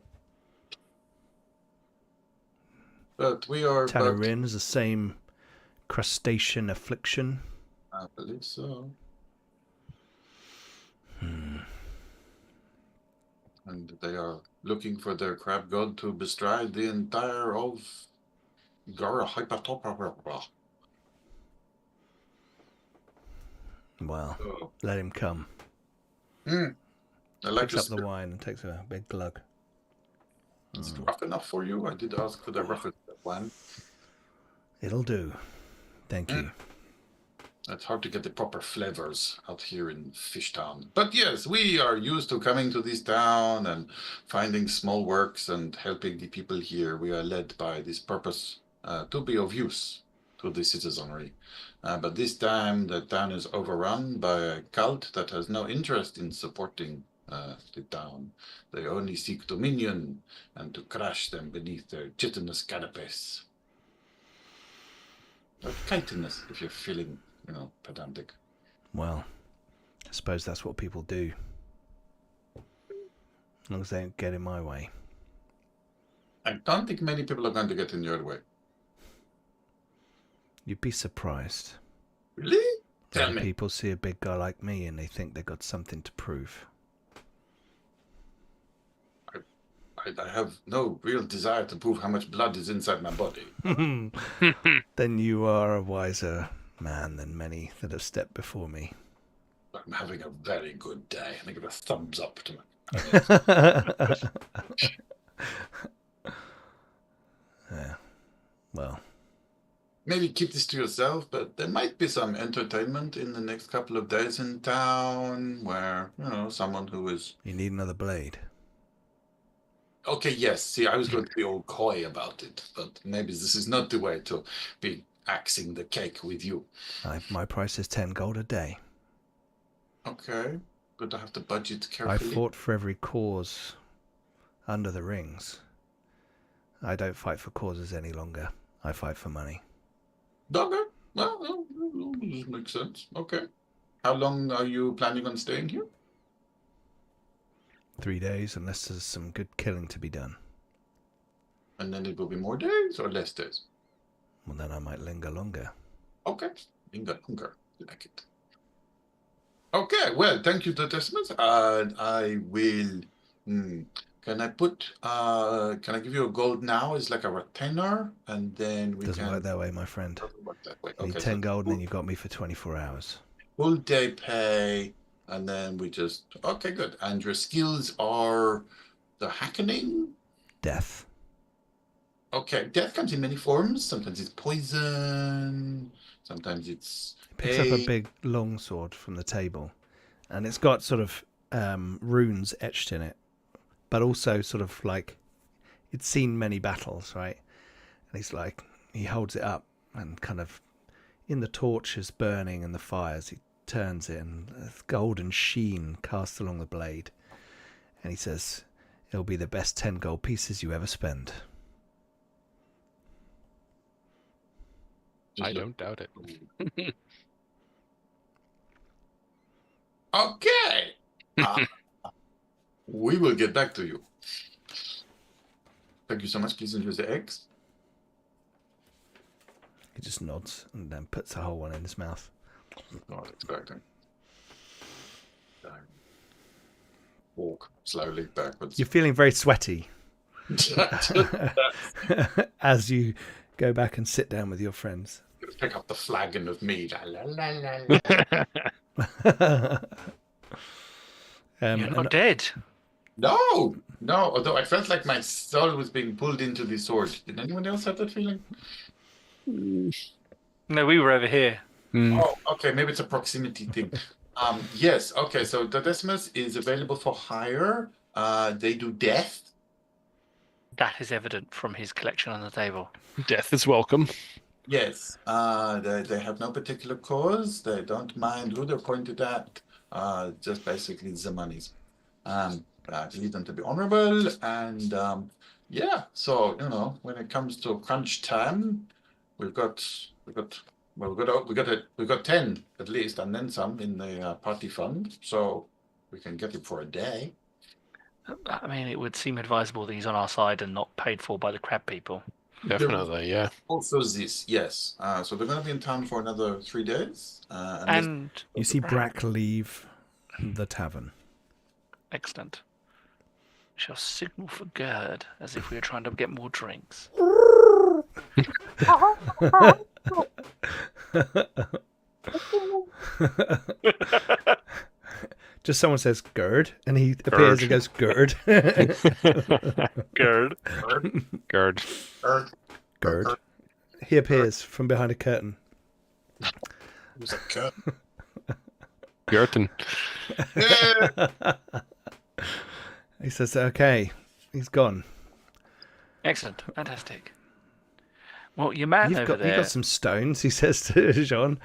but we are. Tanarin is the same crustacean affliction. I believe so. And they are looking for their crab god to bestride the entire of Gara Hyperborea. Well, Oh. let him come. I like Picks up to the wine and takes a big glug. It's rough enough for you. I did ask for the roughest one. It'll do. Thank you. It's hard to get the proper flavors out here in Fishtown. But yes, we are used to coming to this town and finding small works and helping the people here. We are led by this purpose to be of use to the citizenry. But this time the town is overrun by a cult that has no interest in supporting the town. They only seek dominion and to crush them beneath their chitinous carapace. Or chitinous, if you're feeling, pedantic. Well, I suppose that's what people do. As long as they don't get in my way. I don't think many people are going to get in your way. You'd be surprised. Really? Tell When me. people see a big guy like me and they think they've got something to prove. I have no real desire to prove how much blood is inside my body. Then you are a wiser man than many that have stepped before me. I'm having a very good day. And I give a thumbs up to my... Yeah. Well, Maybe keep this to yourself, but there might be some entertainment in the next couple of days in town where, someone who is... you need another blade. Okay, yes. See, I was going to be all coy about it, but maybe this is not the way to be axing the cake with you. My price is 10 gold a day. Okay, but I have to budget I carefully. fought for every cause under the rings. I don't fight for causes any longer. I fight for money. Okay. Well, this makes sense. Okay. How long are you planning on staying here? 3 days, unless there's some good killing to be done. And then it will be more days or less days? Well, then I might linger longer. Okay. Linger longer. Like it. Okay. Well, thank you, Decimus. I will. Can I give you a gold now? It's like a retainer, and then we Doesn't can. work that way, my friend. Doesn't work that way. I need Okay, 10 so gold, and then you've got me for 24 hours. full day pay, and then we just. Okay, good. And your skills are the hackening. Death. Okay, death comes in many forms. Sometimes it's poison. Sometimes it's. Picks up a big long sword from the table, and it's got sort of runes etched in it, but also sort of like it's seen many battles, right? And he's like, he holds it up and kind of in the torches burning and the fires, he turns it and a golden sheen casts along the blade, and he says, "It'll be the best 10 gold pieces you ever spend." I don't doubt it. Okay. We will get back to you. Thank you so much. Please enjoy the eggs. He just nods and then puts a whole one in his mouth. Not expecting. Walk slowly backwards. You're feeling very sweaty as you go back and sit down with your friends. Pick up the flagon of meat. La, la, la, la. You're not dead. No. Although I felt like my soul was being pulled into the sword. Did anyone else have that feeling? No, we were over here. Oh, okay. Maybe it's a proximity thing. Yes. Okay. So the Decimus is available for hire. They do death. That is evident from his collection on the table. Death is welcome. Yes. They have no particular cause. They don't mind who they're pointed at. Just basically the monies. I need them to be honorable, and yeah. So when it comes to crunch time, we've got 10 at least, and then some in the party fund. So we can get it for a day. I mean, it would seem advisable that he's on our side and not paid for by the crab people. Definitely, yeah. Also, this yes. So they're going to be in town for another 3 days. And You see Brack leave the tavern. excellent. We shall signal for Gerd as if we were trying to get more drinks. Just someone says Gerd, and he appears and goes Gerd. Gerd. Gerd. Gerd. He appears from behind a curtain. Who's a cut? Gerten. He says, "Okay, he's gone. Excellent. Fantastic. Well, your man over You've there... got some stones," he says to Jean.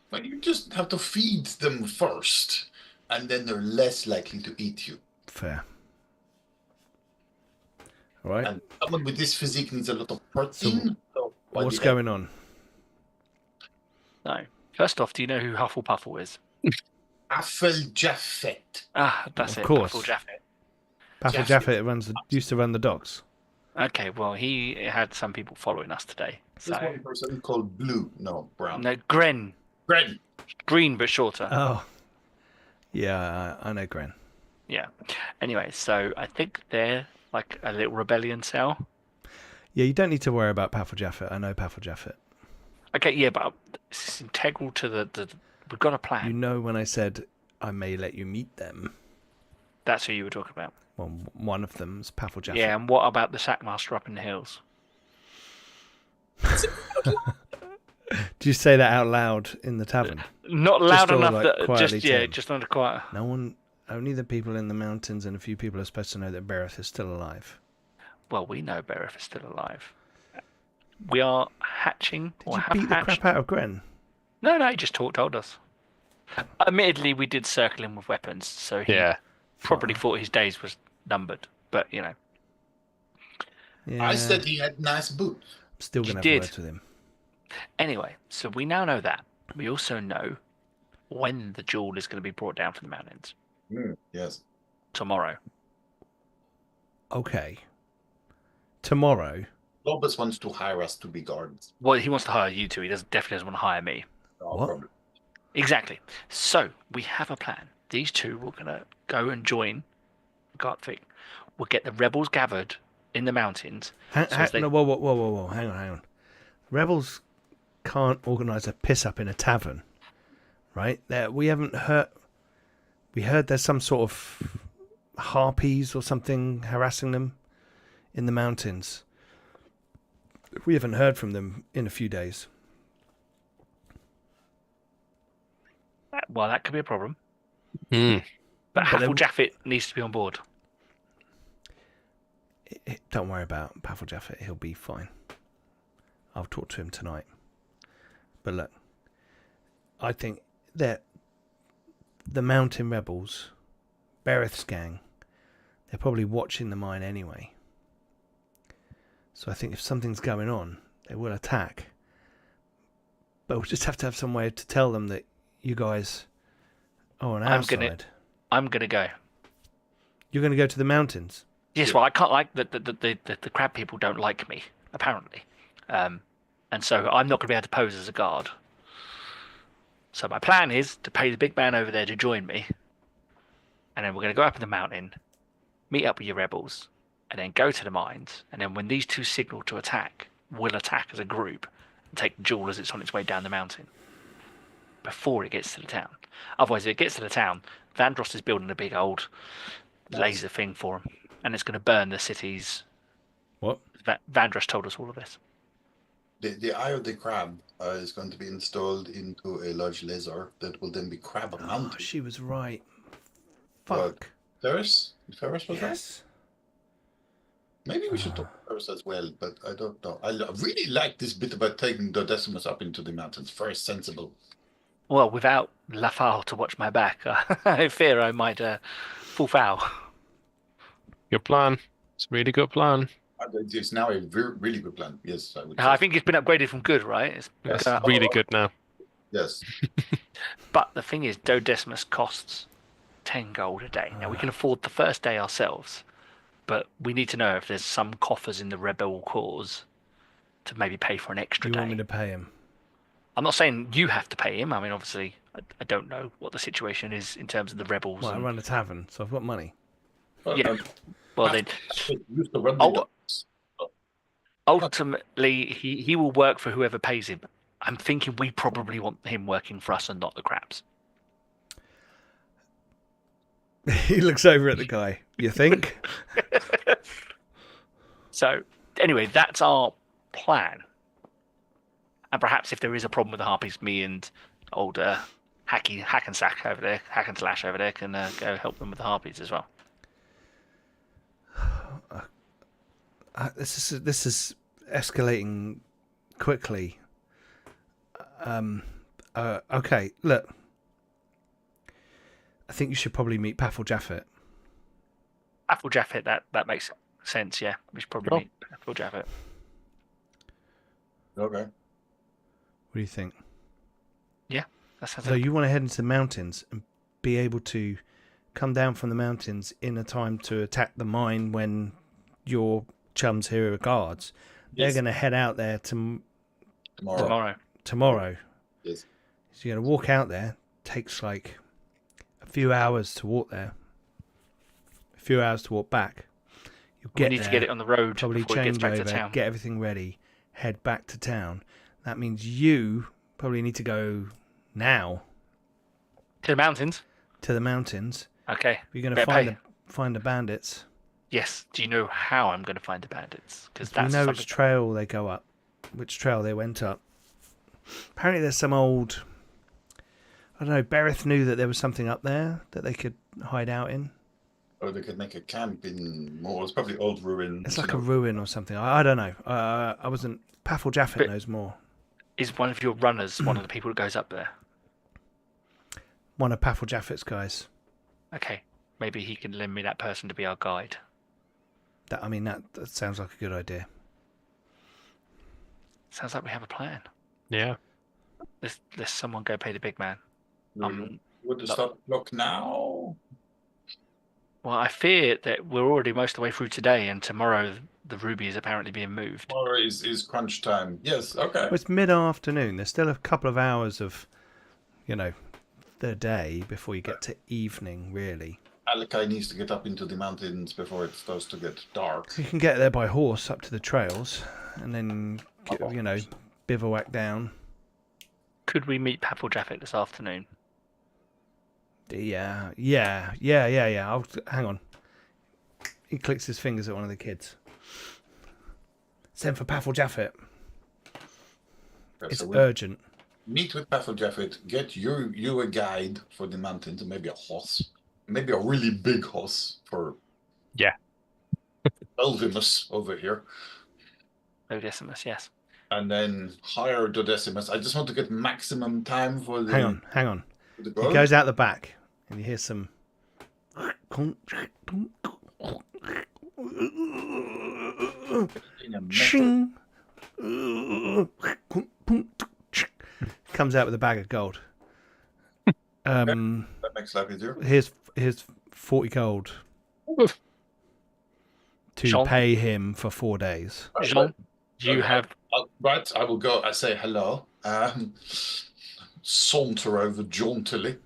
But you just have to feed them first, and then they're less likely to eat you. Fair. All right. And someone with this physique needs a lot of protein. What's going on? No. First off, do you know who Hufflepuffle is? Jaffet. Ah, that's Of it. course. Puffle Jaffet. Paffel Jaffet used to run the docks. Okay, well, he had some people following us today. There's So one person called Blue. No, Brown. no, Gren. Gren. Green, but shorter. Oh. Yeah, I know Gren. Yeah. Anyway, so I think they're like a little rebellion cell. Yeah, you don't need to worry about Paffel Jaffet. I know Paffel Jaffet. Okay, yeah, but it's integral to the we've got a plan. You know when I said I may let you meet them. That's who you were talking about. Well, one of them's Paffel Jaffet. Yeah, and what about the Sackmaster up in the hills? Did you say that out loud in the tavern? Not loud all, enough like, that quietly just to- just under quiet. No one, only the people in the mountains and a few people are supposed to know that Bereth is still alive. Well, we know Bereth is still alive. We are hatching Did or you have beat the hatched. crap out of Gren? No, he just told us. Admittedly, we did circle him with weapons, so he Yeah. probably thought his days was numbered. But Yeah, I said he had nice boots. I'm still You going to have did. words with him. Anyway, so we now know that. We also know when the jewel is going to be brought down from the mountains. Yes. Tomorrow. Okay. Tomorrow. Lobus wants to hire us to be guards. Well, he wants to hire you two. He definitely doesn't want to hire me. No What? problem. Exactly. So we have a plan. These two were going to go and join Gartvic. We'll get the rebels gathered in the mountains. No, whoa. Hang on. Rebels can't organise a piss up in a tavern, right? We haven't heard. We heard there's some sort of harpies or something harassing them in the mountains. We haven't heard from them in a few days. Well, that could be a problem. Hmm. But But Haffle Jaffet needs to be on board. Don't worry about Pavel Jaffet. He'll be fine. I'll talk to him tonight. But look, I think that the mountain rebels, Bereth's gang, they're probably watching the mine anyway. So I think if something's going on, they will attack. But we'll just have to have some way to tell them that you guys are on our side. I'm gonna go. You're going to go to the mountains? Yes, well, I can't like the crab people don't like me apparently, and so I'm not gonna be able to pose as a guard. So my plan is to pay the big man over there to join me, and then we're gonna go up in the mountain, meet up with your rebels, and then go to the mines. And then when these two signal to attack, we'll attack as a group and take the jewel as it's on its way down the mountain before it gets to the town. Otherwise, if it gets to the town, Vandross is building a big old laser thing for him, and it's going to burn the cities. What? Vandross told us all of this. The eye of the crab is going to be installed into a large laser that will then be crab Oh, mounted. she was right. What? Fuck. Ferris was right. Yes. Maybe we should talk to Ferris as well, but I don't know. I really like this bit about taking Dodecimus up into the mountains. Very sensible. Well, without Lafal to watch my back, I fear I might fall foul. Good plan. It's a really good plan. It's now a really good plan. Yes, I would. I think it's been upgraded from good, right? It's really good now. Yes. But the thing is, Dodecimus costs 10 gold a day. Now, we can afford the first day ourselves, but we need to know if there's some coffers in the rebel cause to maybe pay for an extra You day. want me to pay him? I'm not saying you have to pay him. I mean, obviously, I don't know what the situation is in terms of the rebels. Well, I run a tavern, so I've got money. Yeah. Well, then, Use the run ultimately, he will work for whoever pays him. I'm thinking we probably want him working for us and not the crabs. He looks over at the guy. You think? So, anyway, that's our plan. And perhaps if there is a problem with the harpies, me and old Hack and Slash over there can go help them with the harpies as well. This is escalating quickly. Okay, look. I think you should probably meet Pavel Jaffet. Apple Jaffet, that makes sense, yeah. We should probably meet Apple Jaffet. Okay. What do you think? Yeah, that sounds So you want to head into the mountains and be able to come down from the mountains in a time to attack the mine when your chums here are guards. They're going to head out there tomorrow. Yes. So you're going to walk out there. Takes like a few hours to walk there. A few hours to walk back. You'll we need to get it on the road probably before it gets change back over, to town. get everything ready, head back to town. That means you probably need to go now To the mountains? to the mountains. Okay. You're going to find the bandits. Yes. Do you know how I'm going to find the bandits? Because We that's know something... which trail they go up, which trail they went up. Apparently there's some old... I don't know, Bereth knew that there was something up there that they could hide out in. Or they could make a camp in more. It's probably old ruins. It's like a ruin or something. I don't know. I wasn't... Pavel Jaffet But- knows more. Is one of your runners one of the people that goes up there? One of Pavel Jaffet's guys. Okay. Maybe he can lend me that person to be our guide. That sounds like a good idea. Sounds like we have a plan. Yeah. Let's someone go pay the big man. Would the no. stop clock now? Well, I fear that we're already most of the way through today, and tomorrow the ruby is apparently being moved. Or is crunch time? Yes, okay. Well, it's mid-afternoon. There's still a couple of hours of, the day before you get to evening, really. Alakai needs to get up into the mountains before it starts to get dark. You can get there by horse up to the trails, and then, bivouac down. Could we meet Papal Jaffet this afternoon? Yeah. Hang on. He clicks his fingers at one of the kids. Send for Paffle Jaffet. It's urgent. Meet with Paffle Jaffet, get you a guide for the mountains, and maybe a horse. Maybe a really big horse for Elvimus over here. Dodecimus, yes. And then hire Dodecimus. I just want to get maximum time for the... Hang on. For the He boat. goes out the back, and you hear some... In a metal- Shing. Comes out with a bag of gold. That makes life easier. Here's 40 gold to Jean? pay him for 4 days. Jean, you have... Right, I will go. I say hello. Saunter over jauntily.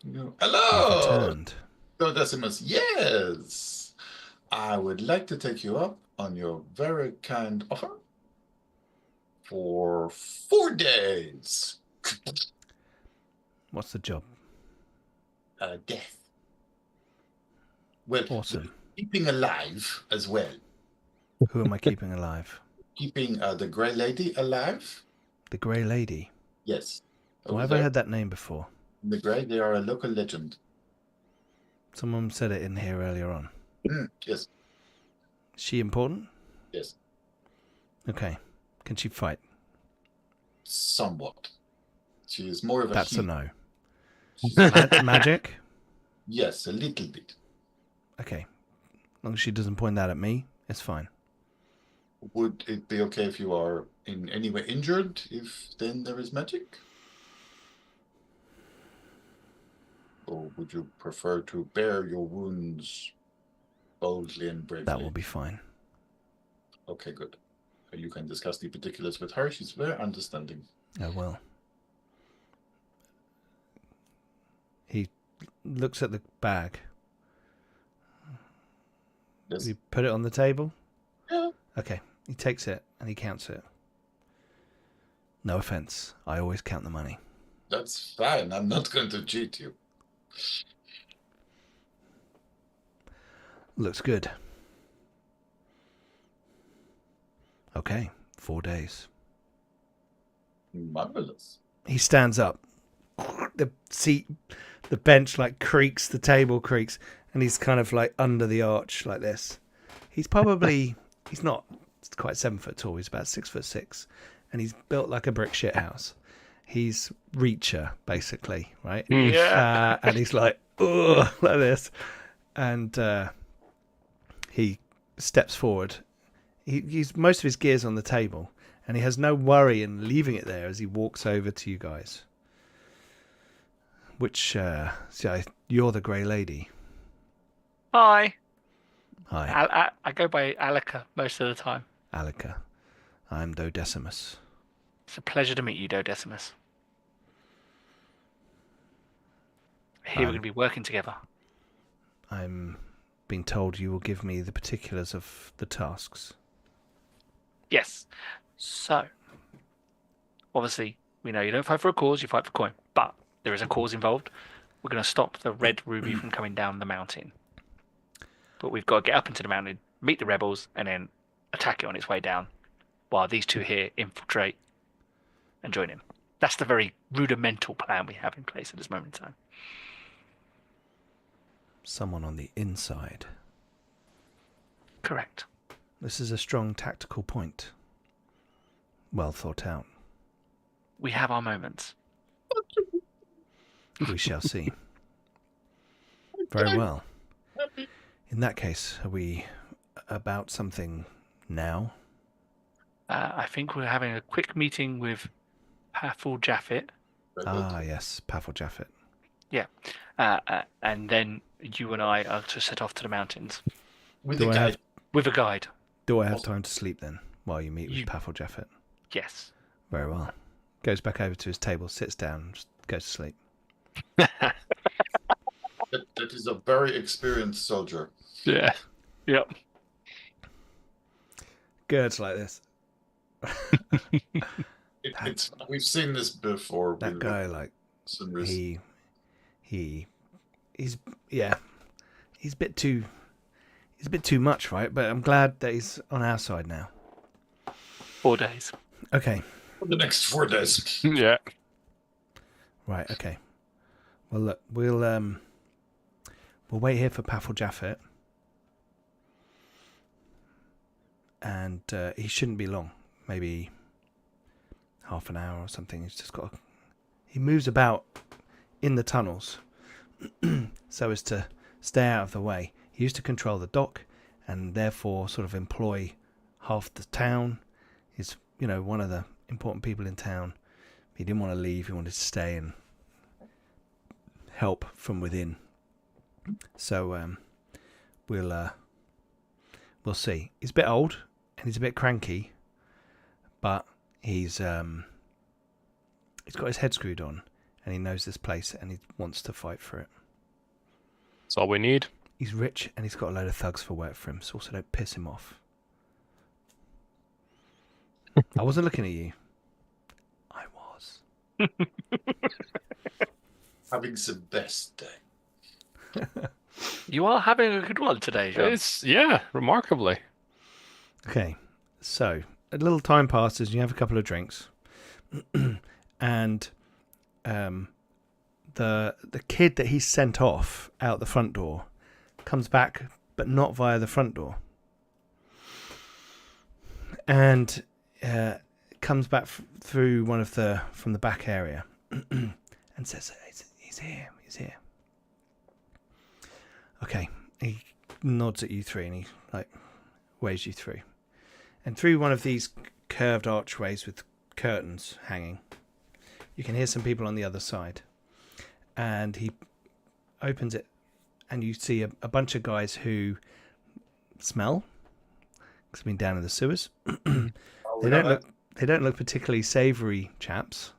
You've Hello, returned. Dodecimus. Yes, I would like to take you up on your very kind offer for 4 days. What's the job? Death. Well, Awesome. keeping alive as well. Who am I keeping alive? Keeping the Grey Lady alive. The Grey Lady. Yes. Why Over have I there heard that name before? in the Grey, they are a local legend. Someone said it in here earlier on. Yes. Is she important? Yes. Okay. Can she fight? Somewhat. She is more of a That's a healer. no. Magic? Yes, a little bit. Okay. As long as she doesn't point that at me, it's fine. Would it be okay if you are in any way injured, if then there is magic? Or would you prefer to bear your wounds boldly and bravely? That will be fine. Okay, good. You can discuss the particulars with her. She's very understanding. I will. He looks at the bag. Yes. You put it on the table? Yeah. Okay. He takes it and he counts it. No offense. I always count the money. That's fine. I'm not going to cheat you. Looks good. Okay. 4 days. Marvelous. He stands up. The bench creaks, the table creaks, and he's kind of under the arch like this. He's not quite 7 foot tall. He's about 6'6", and he's built like a brick shit house. He's Reacher, basically, right? Yeah. And he's like this, and he steps forward. He's most of his gear's on the table, and he has no worry in leaving it there as he walks over to you guys. Which, you're the Grey Lady. Hi. Hi, I go by Alika most of the time. Alika. I'm Dodecimus. It's a pleasure to meet you, Dodecimus. Here we're going to be working together. I'm being told you will give me the particulars of the tasks. Yes. So, obviously, we know you don't fight for a cause, you fight for coin. But there is a cause involved. We're going to stop the red ruby from coming down the mountain. But we've got to get up into the mountain, meet the rebels, and then attack it on its way down, while these two here infiltrate and join in. That's the very rudimental plan we have in place at this moment in time. Someone on the inside. Correct. This is a strong tactical point. Well thought out. We have our moments. We shall see. Very well. In that case, are we about something now? I think we're having a quick meeting with Pathel Jaffet. Ah, yes, Pavel Jaffet. And then you and I are to set off to the mountains With Do the I guy. have- with a guide. Do I have time to sleep then while you meet with You- Pavel Jaffet? Yes. Very well. Goes back over to his table, sits down, just goes to sleep. That is a very experienced soldier. Yeah. Yep. Gerd's like this. We've seen this before. That with guy, like, Sunris. he's a bit too much, right? But I'm glad that he's on our side now. 4 days. Okay, For the next 4 days. Yeah. right, okay. Well, look, we'll wait here for Pavel Jaffet, and he shouldn't be long. Maybe half an hour or something. He moves about in the tunnels so as to stay out of the way. He used to control the dock and therefore sort of employ half the town. He's, one of the important people in town. He didn't want to leave. He wanted to stay and help from within. So we'll see. He's a bit old and he's a bit cranky, but he's got his head screwed on and he knows this place and he wants to fight for it. That's all we need. He's rich and he's got a load of thugs for work for him, so also don't piss him off. I wasn't looking at you. I was. Having the best day. You are having a good one today, John. It's remarkably. Okay, so a little time passes and you have a couple of drinks. And the kid that he sent off out the front door comes back, but not via the front door. And comes back through from the back area and says, he's here. Okay, he nods at you three and he waves you through. And through one of these curved archways with curtains hanging, you can hear some people on the other side. And he opens it and you see a bunch of guys who smell, because they've been down in the sewers. They don't look particularly savoury chaps.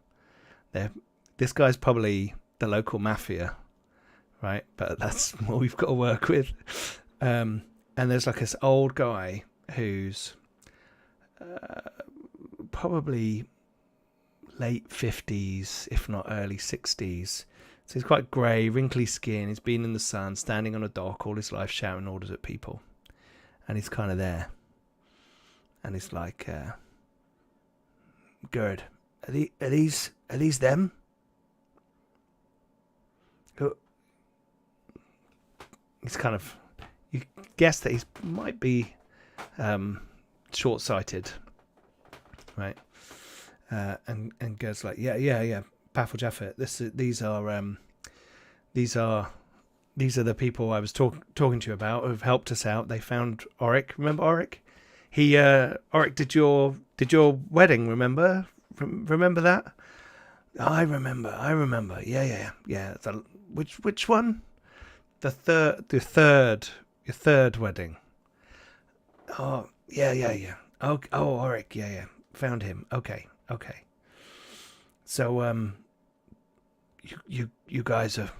This guy's probably the local mafia, right? But that's what we've got to work with. And there's like this old guy who's probably late 50s, if not early 60s. So he's quite grey, wrinkly skin. He's been in the sun, standing on a dock all his life, shouting orders at people. And he's kind of there. And he's like, Gerd, are these them? He's kind of, you guess that he might be short-sighted, right? And Gerd's like, yeah, Pavel Jaffet. These are the people I was talking to you about who've helped us out. They found Auric. Remember Auric? Auric did your wedding. Remember that? I remember. Yeah. Which one? Your third wedding. Oh yeah. Oh Auric. Yeah. Found him. Okay. So you guys are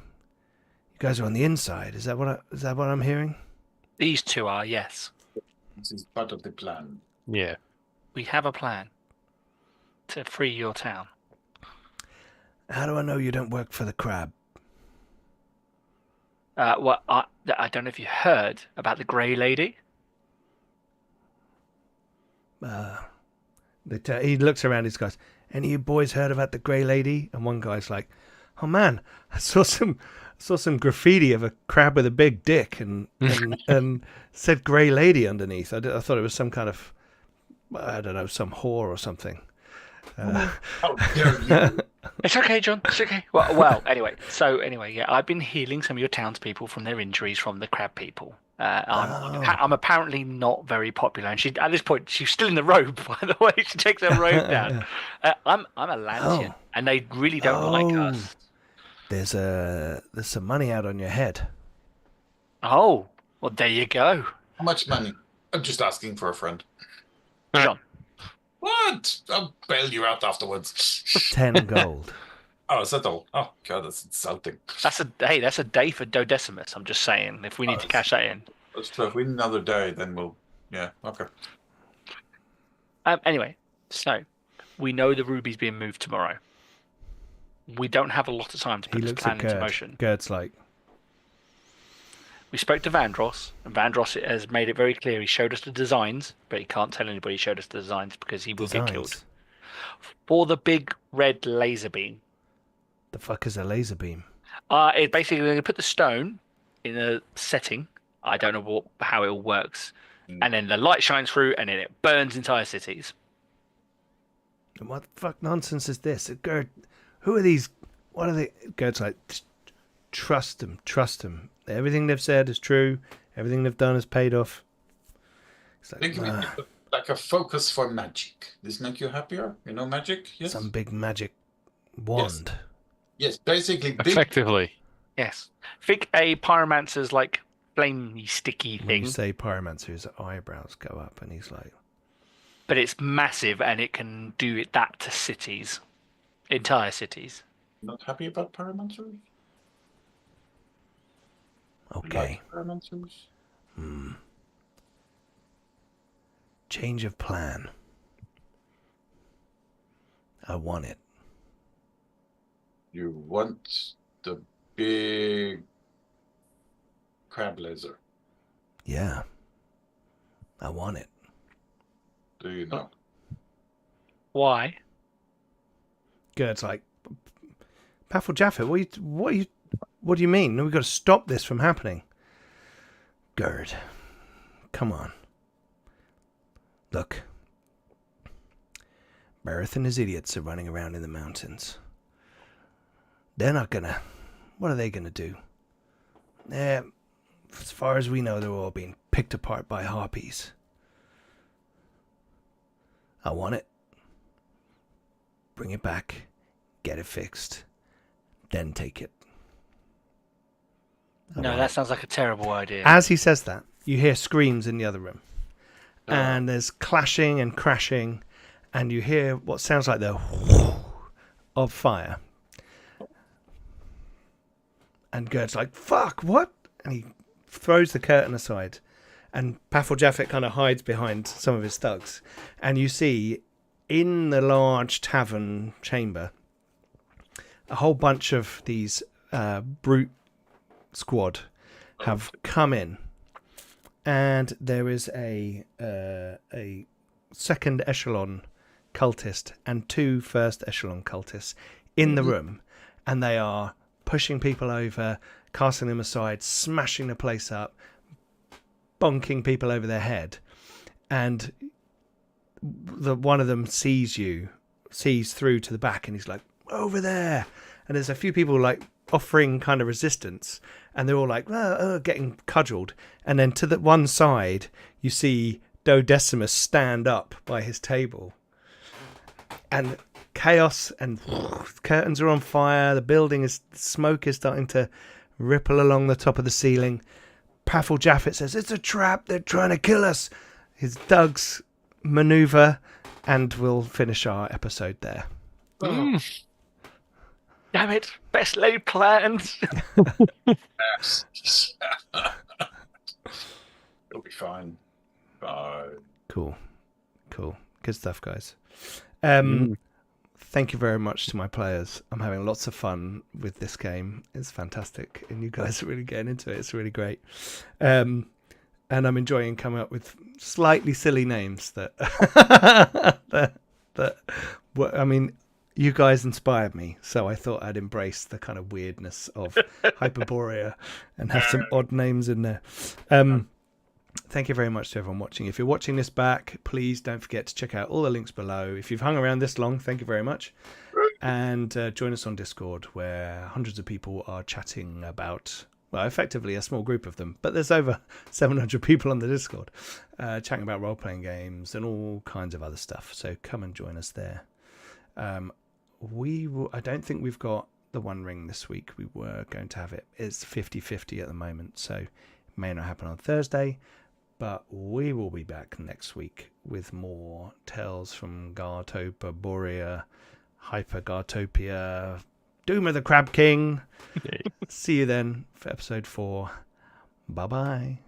on the inside. Is that what I'm hearing? These two are, yes. This is part of the plan. Yeah. We have a plan to free your town. How do I know you don't work for the crab? Well, I don't know if you heard about the Grey Lady. He looks around his guys. Any of you boys heard about the Grey Lady? And one guy's like, "Oh man, I saw some graffiti of a crab with a big dick and said Grey Lady underneath. I thought it was some kind of, I don't know, some whore or something." How dare you? It's okay, John. It's okay. Well, anyway, yeah, I've been healing some of your townspeople from their injuries from the crab people. I'm apparently not very popular, and she at this point she's still in the robe. By the way, she takes her robe down. I'm a Lantian, and they really don't like us. There's some money out on your head. Oh, well, there you go. How much money? I'm just asking for a friend. John. What? I'll bail you out afterwards. 10 gold. Oh, is that all? Oh, God, that's insulting. That's a day for Dodecimus. I'm just saying, if we need to cash that in. That's true. If we need another day, then we'll... Yeah, okay. Anyway, so we know the ruby's being moved tomorrow. We don't have a lot of time to put this plan into motion. Gerd's like... We spoke to Vandross, and Vandross has made it very clear. He showed us the designs, but he can't tell anybody he showed us the designs because he will get killed. For the big red laser beam. The fuck is a laser beam? It basically going to put the stone in a setting. I don't know how it all works, and then the light shines through, and then it burns entire cities. And what the fuck nonsense is this? Gerd, who are these? What are they? Gerd's like, trust them. Everything they've said is true. Everything they've done is paid off. It's like a focus for magic. This make you happier? You know magic? Yes. Some big magic wand. Yes, basically. Effectively. Yes. Think a pyromancer's like flamey, sticky thing. When you say pyromancer, his eyebrows go up, and he's like... But it's massive, and it can do that to cities, entire cities. Not happy about pyromancers? Okay. Like pyromancers? Change of plan. I want it. You want the big crab laser? Yeah. I want it. Do you know? Why? Gerd's like, Paffle Jaffet, what do you mean? We've got to stop this from happening. Gerd, come on. Look. Bareth and his idiots are running around in the mountains. They're not gonna... What are they gonna do? As far as we know, they're all being picked apart by harpies. I want it. Bring it back. Get it fixed. Then take it. No, that sounds like a terrible idea. As he says that, you hear screams in the other room. And there's clashing and crashing. And you hear what sounds like the of fire. And Gerd's like, fuck, what? And he throws the curtain aside. And Paffle Jaffet kind of hides behind some of his thugs. And you see, in the large tavern chamber, a whole bunch of these brute squad have come in. And there is a second echelon cultist and 2 first echelon cultists in the room. And they are pushing people over, casting them aside, smashing the place up, bonking people over their head. And one of them sees through to the back, and he's like, over there. And there's a few people like offering kind of resistance, and they're all like getting cudgeled. And then to the one side you see Dodecimus stand up by his table, and chaos and curtains are on fire. The building smoke is starting to ripple along the top of the ceiling. Paffle Jaffet says, it's a trap, they're trying to kill us. His thugs maneuver, and we'll finish our episode there. Damn it, best laid plans. It'll be fine. Bye. Cool. Good stuff, guys. Thank you very much to my players. I'm having lots of fun with this game. It's fantastic, and you guys are really getting into it. It's really great. And I'm enjoying coming up with slightly silly names that I mean, you guys inspired me, so I thought I'd embrace the kind of weirdness of Hyperborea and have some odd names in there. Thank you very much to everyone watching. If you're watching this back, please don't forget to check out all the links below. If you've hung around this long, thank you very much. And join us on Discord, where hundreds of people are chatting about well, effectively a small group of them, but there's over 700 people on the Discord chatting about role-playing games and all kinds of other stuff. So come and join us there. I don't think we've got the One Ring this week. We were going to have it. It's 50-50 at the moment, so it may not happen on Thursday, but we will be back next week with more tales from Hyperborea, Hypergartopia, Doom of the Crab King. See you then for episode 4. Bye-bye.